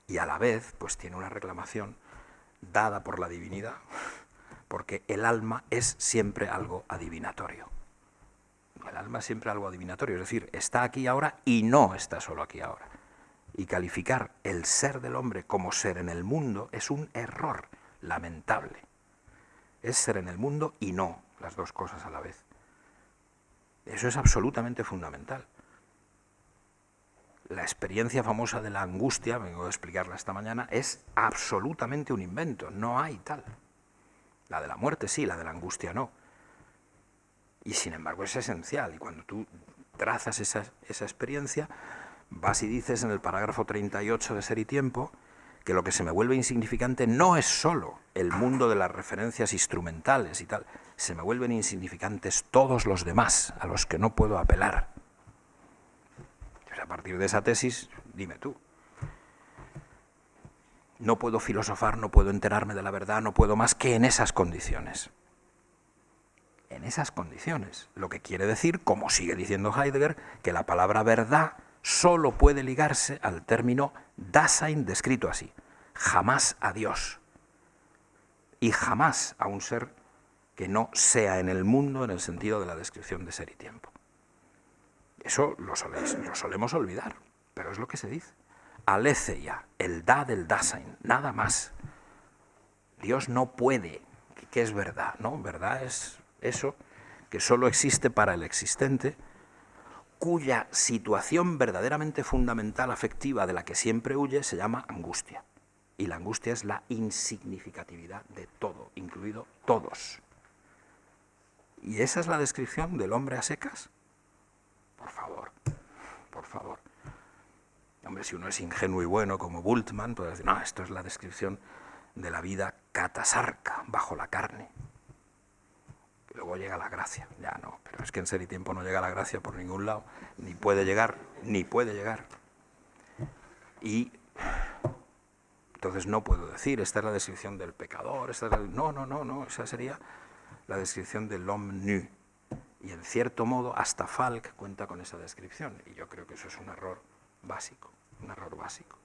S1: Y a la vez, pues tiene una reclamación dada por la divinidad, porque el alma es siempre algo adivinatorio. El alma es siempre algo adivinatorio, es decir, está aquí ahora y no está solo aquí ahora. Y calificar el ser del hombre como ser en el mundo es un error lamentable. Es ser en el mundo y no las dos cosas a la vez. Eso es absolutamente fundamental. La experiencia famosa de la angustia, vengo a explicarla esta mañana, es absolutamente un invento, no hay tal. La de la muerte sí, la de la angustia no. Y sin embargo es esencial. Y cuando tú trazas esa experiencia, vas y dices en el parágrafo 38 de Ser y Tiempo que lo que se me vuelve insignificante no es solo el mundo de las referencias instrumentales y tal, se me vuelven insignificantes todos los demás a los que no puedo apelar. Pues a partir de esa tesis, dime tú. No puedo filosofar, no puedo enterarme de la verdad, no puedo más que en esas condiciones. En esas condiciones. Lo que quiere decir, como sigue diciendo Heidegger, que la palabra verdad solo puede ligarse al término Dasein, descrito así. Jamás a Dios. Y jamás a un ser que no sea en el mundo en el sentido de la descripción de Ser y Tiempo. Eso lo solemos olvidar, pero es lo que se dice. Aletheia, el da del Dasein, nada más. Dios no puede, que es verdad, ¿no? Verdad es eso que solo existe para el existente, cuya situación verdaderamente fundamental afectiva de la que siempre huye se llama angustia. Y la angustia es la insignificatividad de todo, incluido todos. ¿Y esa es la descripción del hombre a secas? Por favor, por favor. Hombre, si uno es ingenuo y bueno como Bultmann, puede decir, no, esto es la descripción de la vida catasarca, bajo la carne. Y luego llega la gracia. Ya no, pero es que en Ser y Tiempo no llega la gracia por ningún lado, ni puede llegar, ni puede llegar. Y entonces no puedo decir, esta es la descripción del pecador, esta es la... No, esa sería la descripción del homme nu. Y en cierto modo hasta Falk cuenta con esa descripción, y yo creo que eso es un error básico, un error básico.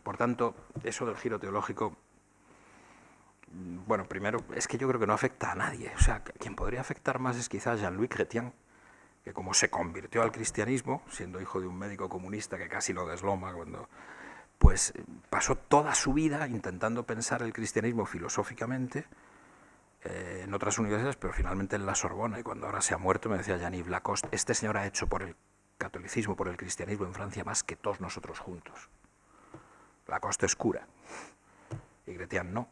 S1: Por tanto, eso del giro teológico, bueno, primero, es que yo creo que no afecta a nadie. O sea, quien podría afectar más es quizás Jean-Louis Chrétien, que como se convirtió al cristianismo, siendo hijo de un médico comunista que casi lo desloma cuando... pues pasó toda su vida intentando pensar el cristianismo filosóficamente en otras universidades, pero finalmente en la Sorbona, y cuando ahora se ha muerto me decía Jean-Yves Lacoste, este señor ha hecho por el catolicismo, por el cristianismo en Francia más que todos nosotros juntos. Lacoste es cura, y Chrétien no.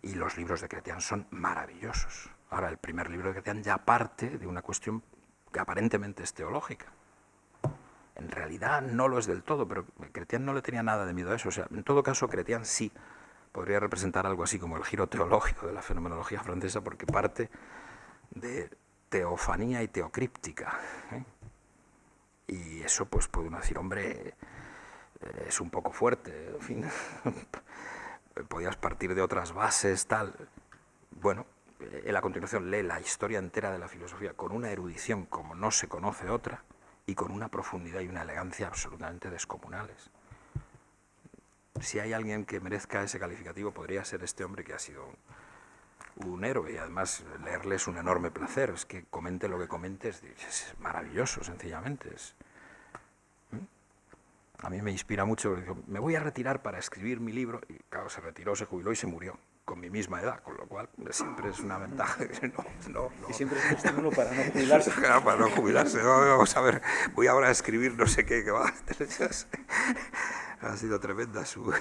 S1: Y los libros de Chrétien son maravillosos. Ahora, el primer libro de Chrétien ya parte de una cuestión que aparentemente es teológica. En realidad no lo es del todo, pero Chrétien no le tenía nada de miedo a eso. O sea, en todo caso, Chrétien sí podría representar algo así como el giro teológico de la fenomenología francesa, porque parte de teofanía y teocríptica, ¿eh? Y eso, pues puede uno decir, hombre, es un poco fuerte, en fin, podías partir de otras bases, tal. Bueno, él a continuación lee la historia entera de la filosofía con una erudición como no se conoce otra, y con una profundidad y una elegancia absolutamente descomunales. Si hay alguien que merezca ese calificativo, podría ser este hombre que ha sido un héroe, y además leerle es un enorme placer. Es que comente lo que comente, es maravilloso, sencillamente. A mí me inspira mucho. Me voy a retirar para escribir mi libro, y claro, se retiró, se jubiló y se murió. con mi misma edad, con lo cual siempre es una ventaja. No.
S3: Y siempre es un estímulo para no jubilarse.
S1: Claro, para no jubilarse. Vamos a ver, voy ahora a escribir no sé qué va. Ha sido tremenda su...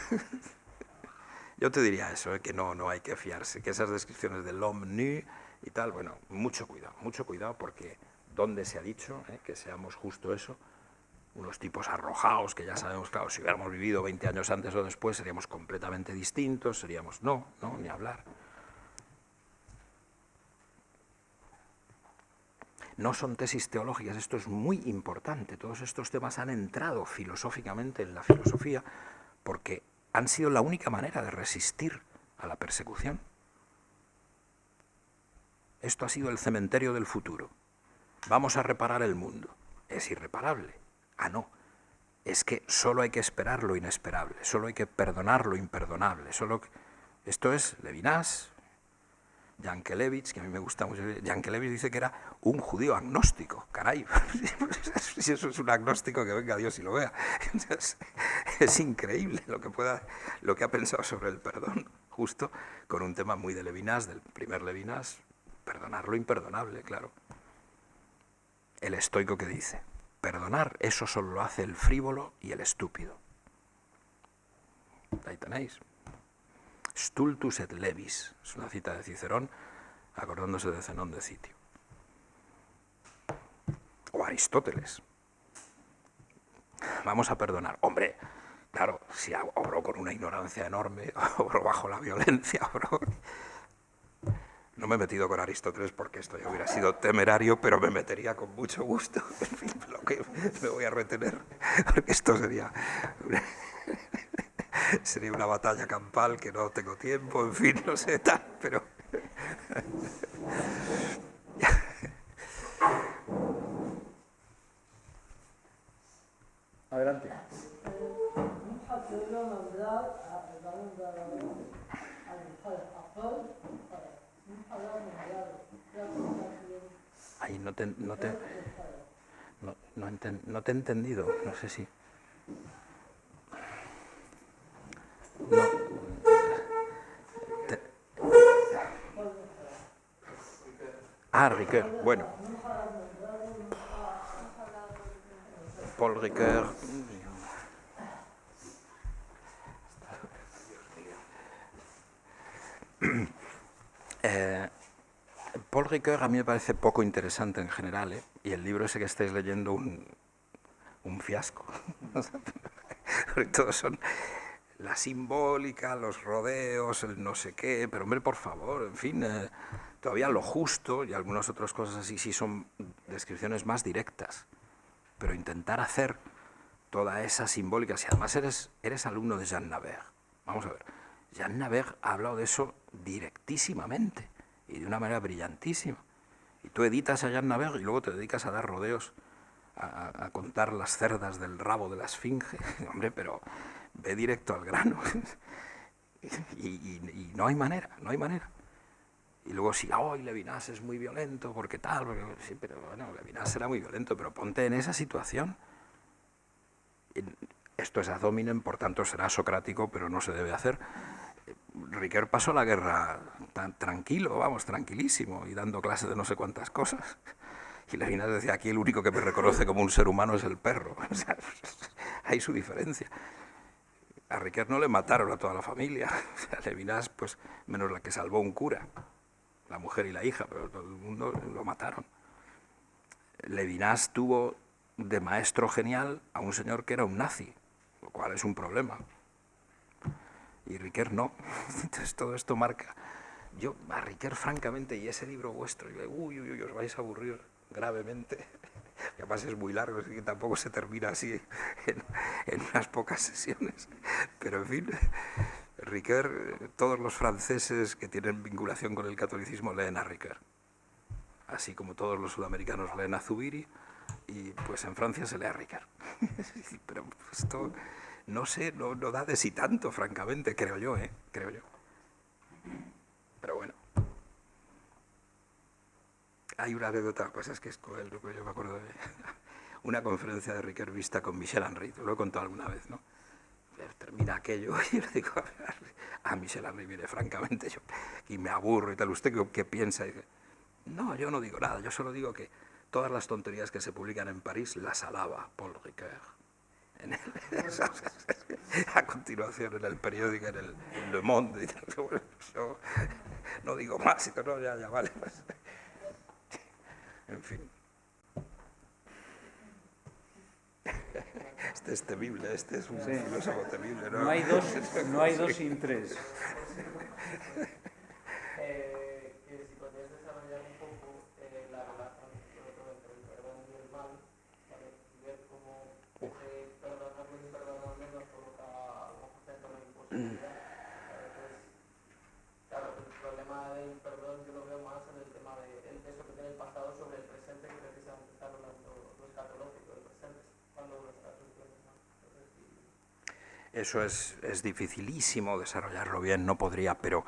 S1: Yo te diría eso, que no hay que fiarse, que esas descripciones del homme nu y tal, bueno, mucho cuidado, porque donde se ha dicho que seamos justo eso, unos tipos arrojados, que ya sabemos, claro, si hubiéramos vivido 20 años antes o después seríamos completamente distintos, seríamos, no, ni hablar. No son tesis teológicas, esto es muy importante, todos estos temas han entrado filosóficamente en la filosofía porque han sido la única manera de resistir a la persecución. Esto ha sido el cementerio del futuro. Vamos a reparar el mundo. Es irreparable. Ah, no. Es que solo hay que esperar lo inesperable, solo hay que perdonar lo imperdonable. Esto es Levinas, Yankelevich, que a mí me gusta mucho. Yankelevich dice que era un judío agnóstico. Caray, si eso es un agnóstico, que venga Dios y lo vea. Es increíble lo que ha pensado sobre el perdón, justo con un tema muy de Levinas, del primer Levinas, perdonar lo imperdonable, claro. El estoico que dice, perdonar, eso solo lo hace el frívolo y el estúpido. Ahí tenéis. Stultus et levis, es una cita de Cicerón, acordándose de Zenón de Citio. O Aristóteles. Vamos a perdonar. Hombre, claro, si obró con una ignorancia enorme, obró bajo la violencia, obró... No me he metido con Aristóteles porque esto ya hubiera sido temerario, pero me metería con mucho gusto. En fin, lo que me voy a retener, porque esto sería una batalla campal que no tengo tiempo, en fin, no sé tal, pero...
S3: Adelante.
S1: Ay, no te he entendido, no sé si... No. Ricoeur, bueno. Paul Ricoeur. Paul Ricoeur a mí me parece poco interesante en general, y el libro ese que estáis leyendo un fiasco. Porque todos son la simbólica, los rodeos, el no sé qué, pero hombre, por favor, en fin, todavía lo justo y algunas otras cosas así sí son descripciones más directas, pero intentar hacer toda esa simbólica, si además eres alumno de Jean Nabert, vamos a ver, Jean Nabert ha hablado de eso directísimamente y de una manera brillantísima, y tú editas a Jean Nabert y luego te dedicas a dar rodeos, a contar las cerdas del rabo de la esfinge, hombre, pero ve directo al grano, y no hay manera, no hay manera. Y luego si hoy Levinas es muy violento, porque tal, porque, sí, pero bueno, Levinas será muy violento, pero ponte en esa situación. Esto es ad hominem, por tanto será socrático, pero no se debe hacer. Ricoeur pasó la guerra tranquilo, vamos, tranquilísimo, y dando clases de no sé cuántas cosas. Y Levinas decía, aquí el único que me reconoce como un ser humano es el perro. O sea, hay su diferencia. A Ricoeur no le mataron a toda la familia. O sea, Levinas, pues, menos la que salvó un cura, la mujer y la hija, pero todo el mundo lo mataron. Levinas tuvo de maestro genial a un señor que era un nazi, lo cual es un problema. Y Ricoeur no. Entonces todo esto marca... Yo a Ricoeur, francamente, y ese libro vuestro, os vais a aburrir gravemente, que además es muy largo, así que tampoco se termina así en unas pocas sesiones. Pero en fin, Ricoeur, todos los franceses que tienen vinculación con el catolicismo leen a Ricoeur, así como todos los sudamericanos leen a Zubiri, y pues en Francia se lee a Ricoeur. Pero esto, no sé, no da de sí tanto, francamente, creo yo. Pero bueno. Hay una anécdota, pues es que es cruel, yo me acuerdo de una conferencia de Ricoeur vista con Michel Henry, lo he contado alguna vez, ¿no? termina aquello y yo le digo, a mí se la viene francamente, y me aburro y tal. ¿Usted qué piensa? Y dice, no, yo no digo nada, yo solo digo que todas las tonterías que se publican en París las alaba Paul Ricoeur. A continuación en el periódico, en el Le Monde, y tal. Bueno, yo no digo más, y no, ya vale. Pues. En fin. Este es temible, este es un filósofo temible, ¿no?
S3: No hay dos sin tres.
S4: Que si podrías desarrollar un poco la relación sobre todo entre el perdón y el mal, ¿vale? Y ver cómo perdonar y perdonar menos provoca algún porcentaje de imposibilidad. Entonces, claro, el problema del perdón yo lo veo más en el tema del peso que tiene el pasado sobre el presente, que precisamente está hablando lo escatológico del presente, cuando lo está solucionando.
S1: Eso es dificilísimo desarrollarlo bien, no podría, pero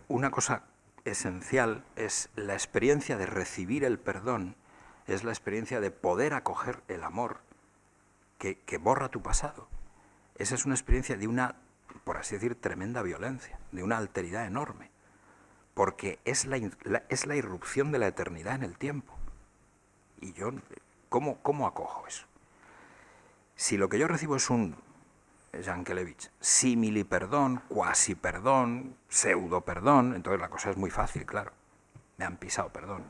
S1: una cosa esencial es la experiencia de recibir el perdón, es la experiencia de poder acoger el amor que borra tu pasado. Esa es una experiencia de una, por así decir, tremenda violencia, de una alteridad enorme, porque es la irrupción de la eternidad en el tiempo. Y yo, ¿cómo acojo eso? Si lo que yo recibo es un Yankelevich, símili perdón, cuasi perdón, pseudo perdón, entonces la cosa es muy fácil, claro. Me han pisado, perdón.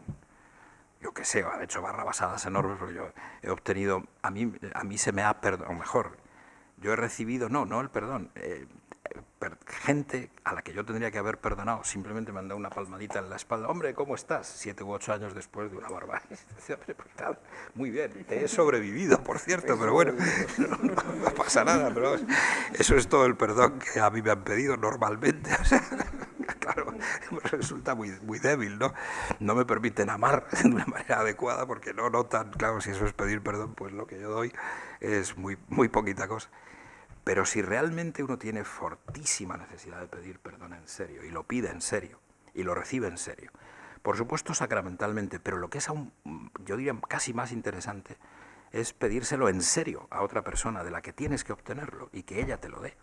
S1: Yo qué sé, han hecho barrabasadas enormes, porque yo he obtenido, a mí se me ha perdonado, o mejor, yo he recibido, no el perdón, gente a la que yo tendría que haber perdonado, simplemente me han dado una palmadita en la espalda. Hombre, ¿cómo estás? 7 u 8 años después de una barbarie. Muy bien, te he sobrevivido, por cierto, pero bueno, no pasa nada. Pero eso es todo el perdón que a mí me han pedido normalmente. O sea, claro, me resulta muy débil, ¿no? No me permiten amar de una manera adecuada porque no notan, claro, si eso es pedir perdón, pues lo que yo doy es muy poquita cosa. Pero si realmente uno tiene fortísima necesidad de pedir perdón en serio, y lo pide en serio, y lo recibe en serio, por supuesto sacramentalmente, pero lo que es aún, yo diría, casi más interesante, es pedírselo en serio a otra persona de la que tienes que obtenerlo y que ella te lo dé.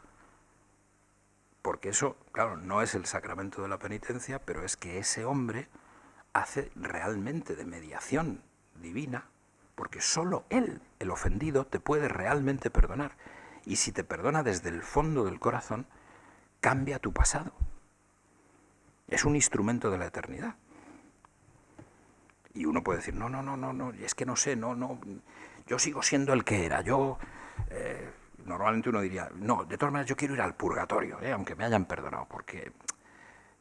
S1: Porque eso, claro, no es el sacramento de la penitencia, pero es que ese hombre hace realmente de mediación divina, porque solo él, el ofendido, te puede realmente perdonar. Y si te perdona desde el fondo del corazón, cambia tu pasado. Es un instrumento de la eternidad. Y uno puede decir, no, es que no sé, yo sigo siendo el que era. Normalmente uno diría, no, de todas maneras yo quiero ir al purgatorio, aunque me hayan perdonado, porque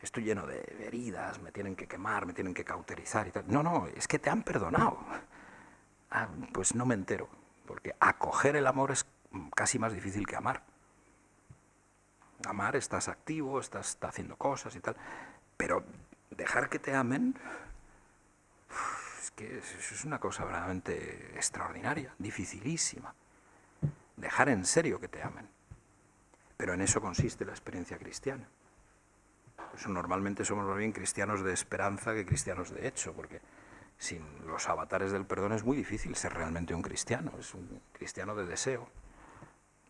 S1: estoy lleno de heridas, me tienen que quemar, me tienen que cauterizar y tal. No, es que te han perdonado. Pues no me entero, porque acoger el amor es casi más difícil que amar. Amar, estás activo, estás haciendo cosas y tal, pero dejar que te amen, es que eso es una cosa verdaderamente extraordinaria, dificilísima. Dejar en serio que te amen. Pero en eso consiste la experiencia cristiana. Por eso normalmente somos más bien cristianos de esperanza que cristianos de hecho, porque sin los avatares del perdón es muy difícil ser realmente un cristiano, es un cristiano de deseo.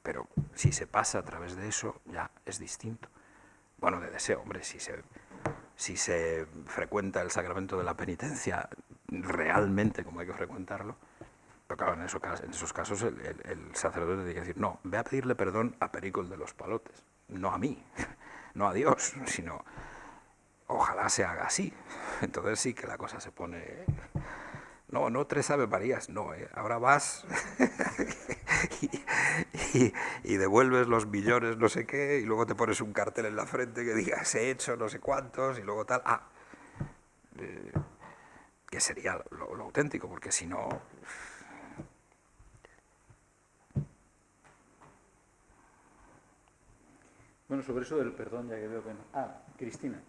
S1: Pero si se pasa a través de eso, ya es distinto. Bueno, de deseo, hombre, si se frecuenta el sacramento de la penitencia realmente como hay que frecuentarlo, pero claro, en esos casos el sacerdote tiene que decir, no, ve a pedirle perdón a Perico el de los Palotes, no a mí, no a Dios, sino ojalá se haga así. Entonces sí que la cosa se pone... No 3 Ave Marías, no, ahora vas y devuelves los millones no sé qué, y luego te pones un cartel en la frente que diga, he hecho no sé cuántos, y luego tal, que sería lo auténtico, porque si no...
S3: Bueno, sobre eso del perdón, ya que veo que no. Cristina.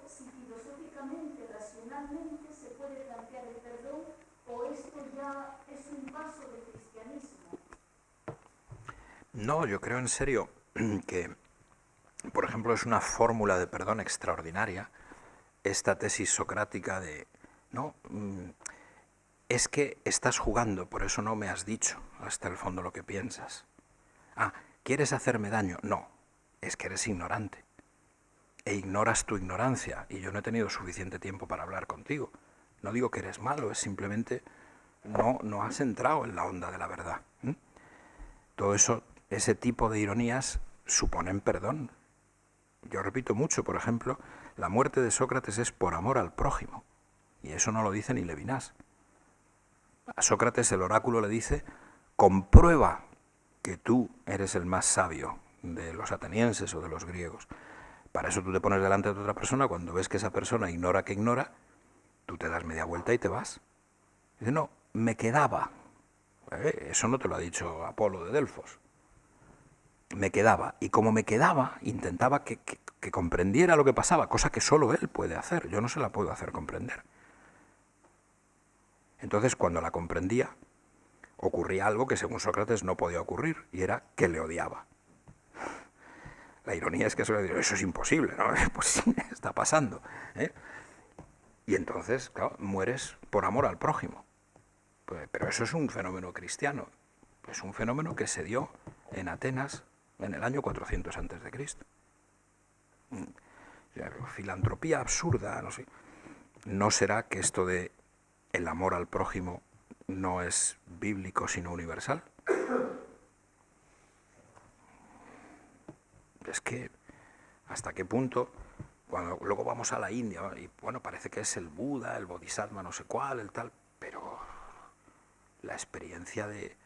S5: Si filosóficamente, racionalmente, se puede plantear el perdón
S7: esto ya es un paso del cristianismo?
S1: No, yo creo en serio que, por ejemplo, es una fórmula de perdón extraordinaria esta tesis socrática de, no, es que estás jugando, por eso no me has dicho hasta el fondo lo que piensas. Ah, ¿quieres hacerme daño? No, es que eres ignorante. E ignoras tu ignorancia, y yo no he tenido suficiente tiempo para hablar contigo. No digo que eres malo, es simplemente no has entrado en la onda de la verdad. Todo eso, ese tipo de ironías suponen perdón. Yo repito mucho, por ejemplo, la muerte de Sócrates es por amor al prójimo, y eso no lo dice ni Levinas. A Sócrates el oráculo le dice, comprueba que tú eres el más sabio de los atenienses o de los griegos. Para eso tú te pones delante de otra persona, cuando ves que esa persona ignora que ignora, tú te das media vuelta y te vas. Dice, no, me quedaba. Eso no te lo ha dicho Apolo de Delfos. Me quedaba, y como me quedaba, intentaba que comprendiera lo que pasaba, cosa que solo él puede hacer, yo no se la puedo hacer comprender. Entonces, cuando la comprendía, ocurría algo que según Sócrates no podía ocurrir, y era que le odiaba. La ironía es que eso es imposible, ¿no? Pues sí, está pasando, ¿eh? Y entonces, claro, mueres por amor al prójimo. Pero eso es un fenómeno cristiano, es un fenómeno que se dio en Atenas en el año 400 a.C. Filantropía absurda, no sé. ¿No será que esto de el amor al prójimo no es bíblico sino universal? Es que, ¿hasta qué punto? Cuando luego vamos a la India, y bueno, parece que es el Buda, el Bodhisattva, no sé cuál, el tal, pero la experiencia de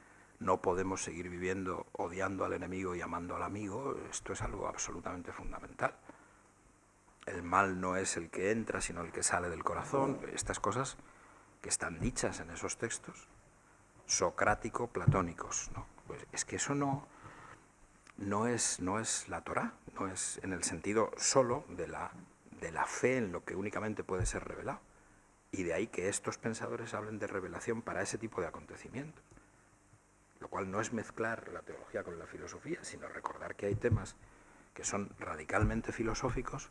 S1: no podemos seguir viviendo odiando al enemigo y amando al amigo, esto es algo absolutamente fundamental. El mal no es el que entra, sino el que sale del corazón. Estas cosas que están dichas en esos textos, socrático-platónicos, ¿no? Pues es que eso no es la Torá, no es en el sentido solo de la fe en lo que únicamente puede ser revelado. Y de ahí que estos pensadores hablen de revelación para ese tipo de acontecimientos. Lo cual no es mezclar la teología con la filosofía, sino recordar que hay temas que son radicalmente filosóficos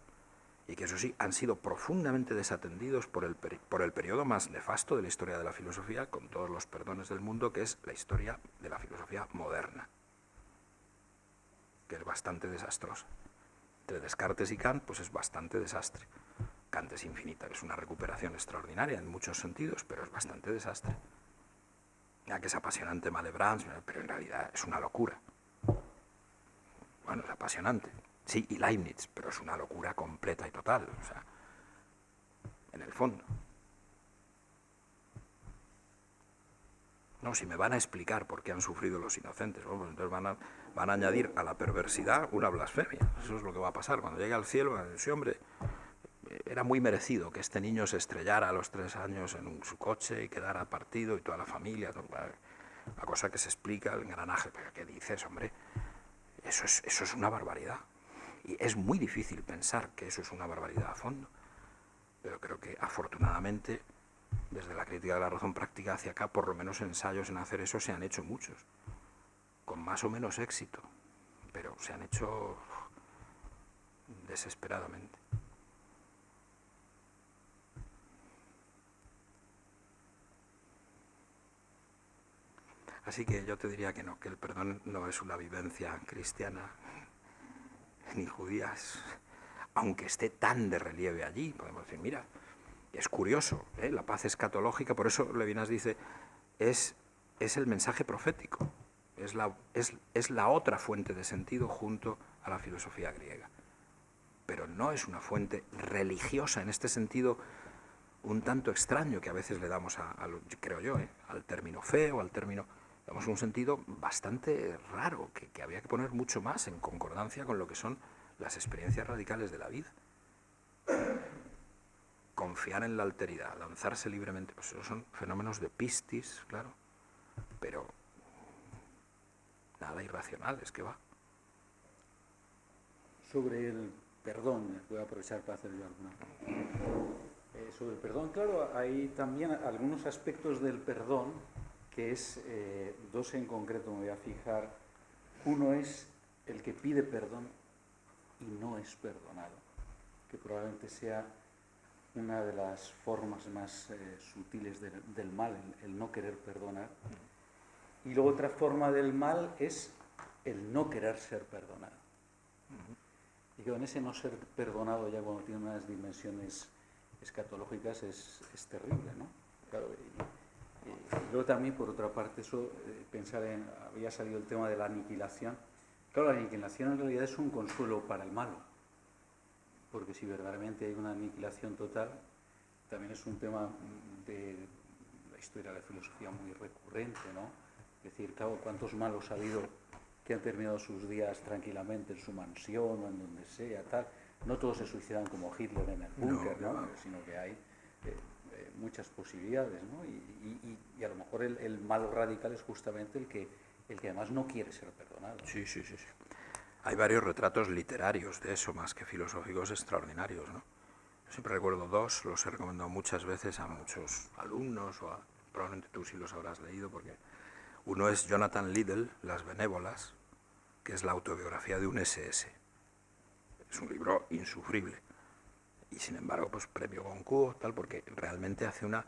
S1: y que eso sí han sido profundamente desatendidos por el periodo más nefasto de la historia de la filosofía, con todos los perdones del mundo, que es la historia de la filosofía moderna, que es bastante desastrosa. Entre Descartes y Kant, pues es bastante desastre. Kant es infinita, es una recuperación extraordinaria en muchos sentidos, pero es bastante desastre. Ya que es apasionante Malebranche, pero en realidad es una locura. Bueno, es apasionante. Sí, y Leibniz, pero es una locura completa y total, o sea, en el fondo. No, si me van a explicar por qué han sufrido los inocentes, bueno, pues entonces van a añadir a la perversidad una blasfemia. Eso es lo que va a pasar. Cuando llegue al cielo, van a decir, sí, hombre, era muy merecido que este niño se estrellara a los 3 años en su coche y quedara partido y toda la familia. Una cosa que se explica, el engranaje. ¿Pero qué dices, hombre? Eso es una barbaridad. Y es muy difícil pensar que eso es una barbaridad a fondo. Pero creo que, afortunadamente, desde la crítica de la razón práctica hacia acá, por lo menos ensayos en hacer eso se han hecho muchos. Con más o menos éxito. Pero se han hecho desesperadamente. Así que yo te diría que no, que el perdón no es una vivencia cristiana ni judía, aunque esté tan de relieve allí. Podemos decir, mira, es curioso, la paz escatológica, por eso Levinas dice, es el mensaje profético, es la otra fuente de sentido junto a la filosofía griega. Pero no es una fuente religiosa en este sentido un tanto extraño que a veces le damos, creo yo, al término fe o al término... Damos un sentido bastante raro, que habría que poner mucho más en concordancia con lo que son las experiencias radicales de la vida. Confiar en la alteridad, lanzarse libremente, pues esos son fenómenos de pistis, claro, pero nada irracional, es que va.
S3: Sobre el perdón, voy a aprovechar para hacer yo alguna. Sobre el perdón, claro, hay también algunos aspectos del perdón, que es, dos en concreto me voy a fijar. Uno es el que pide perdón y no es perdonado, que probablemente sea una de las formas más sutiles del mal, el no querer perdonar. Y luego otra forma del mal es el no querer ser perdonado. Y que en ese no ser perdonado, ya cuando tiene unas dimensiones escatológicas, es terrible, ¿no? Claro, y luego también, por otra parte, eso, pensar en, había salido el tema de la aniquilación. Claro, la aniquilación en realidad es un consuelo para el malo, porque si verdaderamente hay una aniquilación total, también es un tema de la historia de la filosofía muy recurrente, ¿no? Es decir, claro, ¿cuántos malos ha habido que han terminado sus días tranquilamente en su mansión o en donde sea, tal? No todos se suicidan como Hitler en el búnker, ¿no? Sino que hay muchas posibilidades, ¿no? Y a lo mejor el malo radical es justamente el que además no quiere ser perdonado.
S1: Sí. Hay varios retratos literarios de eso, más que filosóficos, extraordinarios, ¿no? Yo siempre recuerdo dos, los he recomendado muchas veces a muchos alumnos, probablemente tú sí los habrás leído, porque uno es Jonathan Liddell, Las Benévolas, que es la autobiografía de un SS. Es un libro insufrible. Y sin embargo, pues premio Goncourt, tal, porque realmente hace una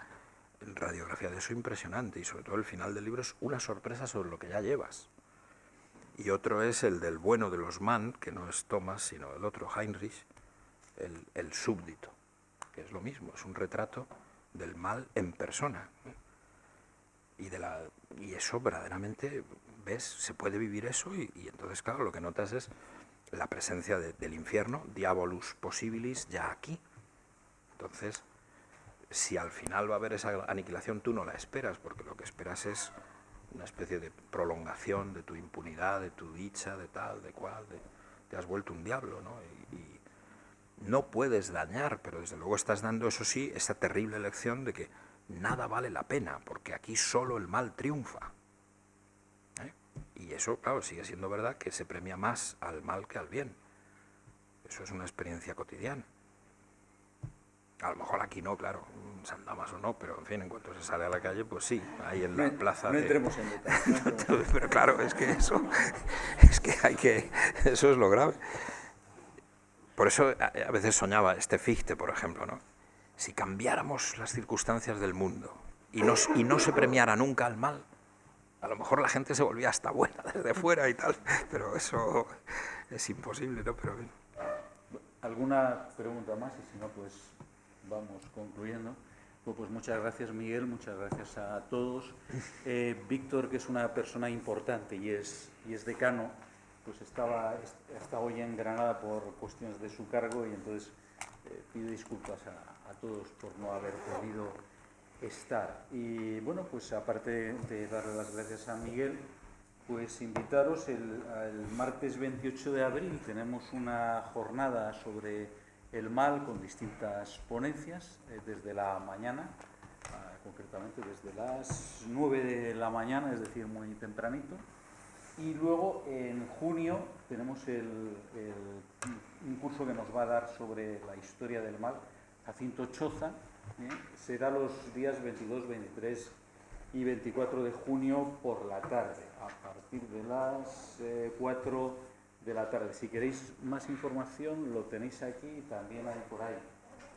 S1: radiografía de eso impresionante, y sobre todo el final del libro es una sorpresa sobre lo que ya llevas. Y otro es el del bueno de los Mann, que no es Thomas, sino el otro, Heinrich, el súbdito, que es lo mismo, es un retrato del mal en persona. Y eso verdaderamente, ves, se puede vivir eso, y entonces, claro, lo que notas es la presencia del infierno, diabolus possibilis, ya aquí. Entonces, si al final va a haber esa aniquilación, tú no la esperas, porque lo que esperas es una especie de prolongación de tu impunidad, de tu dicha, de tal, de cual, te has vuelto un diablo, ¿no? Y no puedes dañar, pero desde luego estás dando, eso sí, esa terrible lección de que nada vale la pena, porque aquí solo el mal triunfa. Y eso, claro, sigue siendo verdad que se premia más al mal que al bien. Eso es una experiencia cotidiana. A lo mejor aquí no, claro, en San Damas o no, pero en fin, en cuanto se sale a la calle, pues sí, ahí en la plaza.
S3: No entremos en detalle.
S1: Pero claro, es que eso es lo grave. Por eso a veces soñaba Fichte, por ejemplo, ¿no? Si cambiáramos las circunstancias del mundo y no se premiara nunca al mal, a lo mejor la gente se volvía hasta buena desde fuera y tal, pero eso es imposible, ¿no? Pero bien.
S3: ¿Alguna pregunta más? Y si no, pues vamos concluyendo. Pues muchas gracias, Miguel, muchas gracias a todos. Víctor, que es una persona importante y es decano, pues está hoy en Granada por cuestiones de su cargo, y entonces pido disculpas a todos por no haber podido estar. Y bueno, pues aparte de darle las gracias a Miguel, pues invitaros el martes 28 de abril tenemos una jornada sobre el mal con distintas ponencias desde la mañana, concretamente desde las 9 de la mañana, es decir, muy tempranito. Y luego en junio tenemos un curso que nos va a dar sobre la historia del mal, Jacinto Choza. Será los días 22, 23 y 24 de junio por la tarde, a partir de las 4 de la tarde. Si queréis más información lo tenéis aquí, también hay por ahí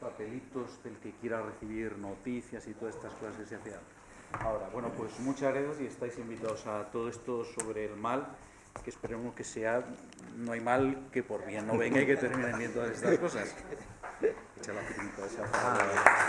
S3: papelitos del que quiera recibir noticias y todas estas cosas que se hacían. Ahora, bueno, pues muchas gracias y estáis invitados a todo esto sobre el mal, que esperemos que sea, no hay mal que por bien no venga y que terminen bien todas estas cosas. Echa la firmita esa.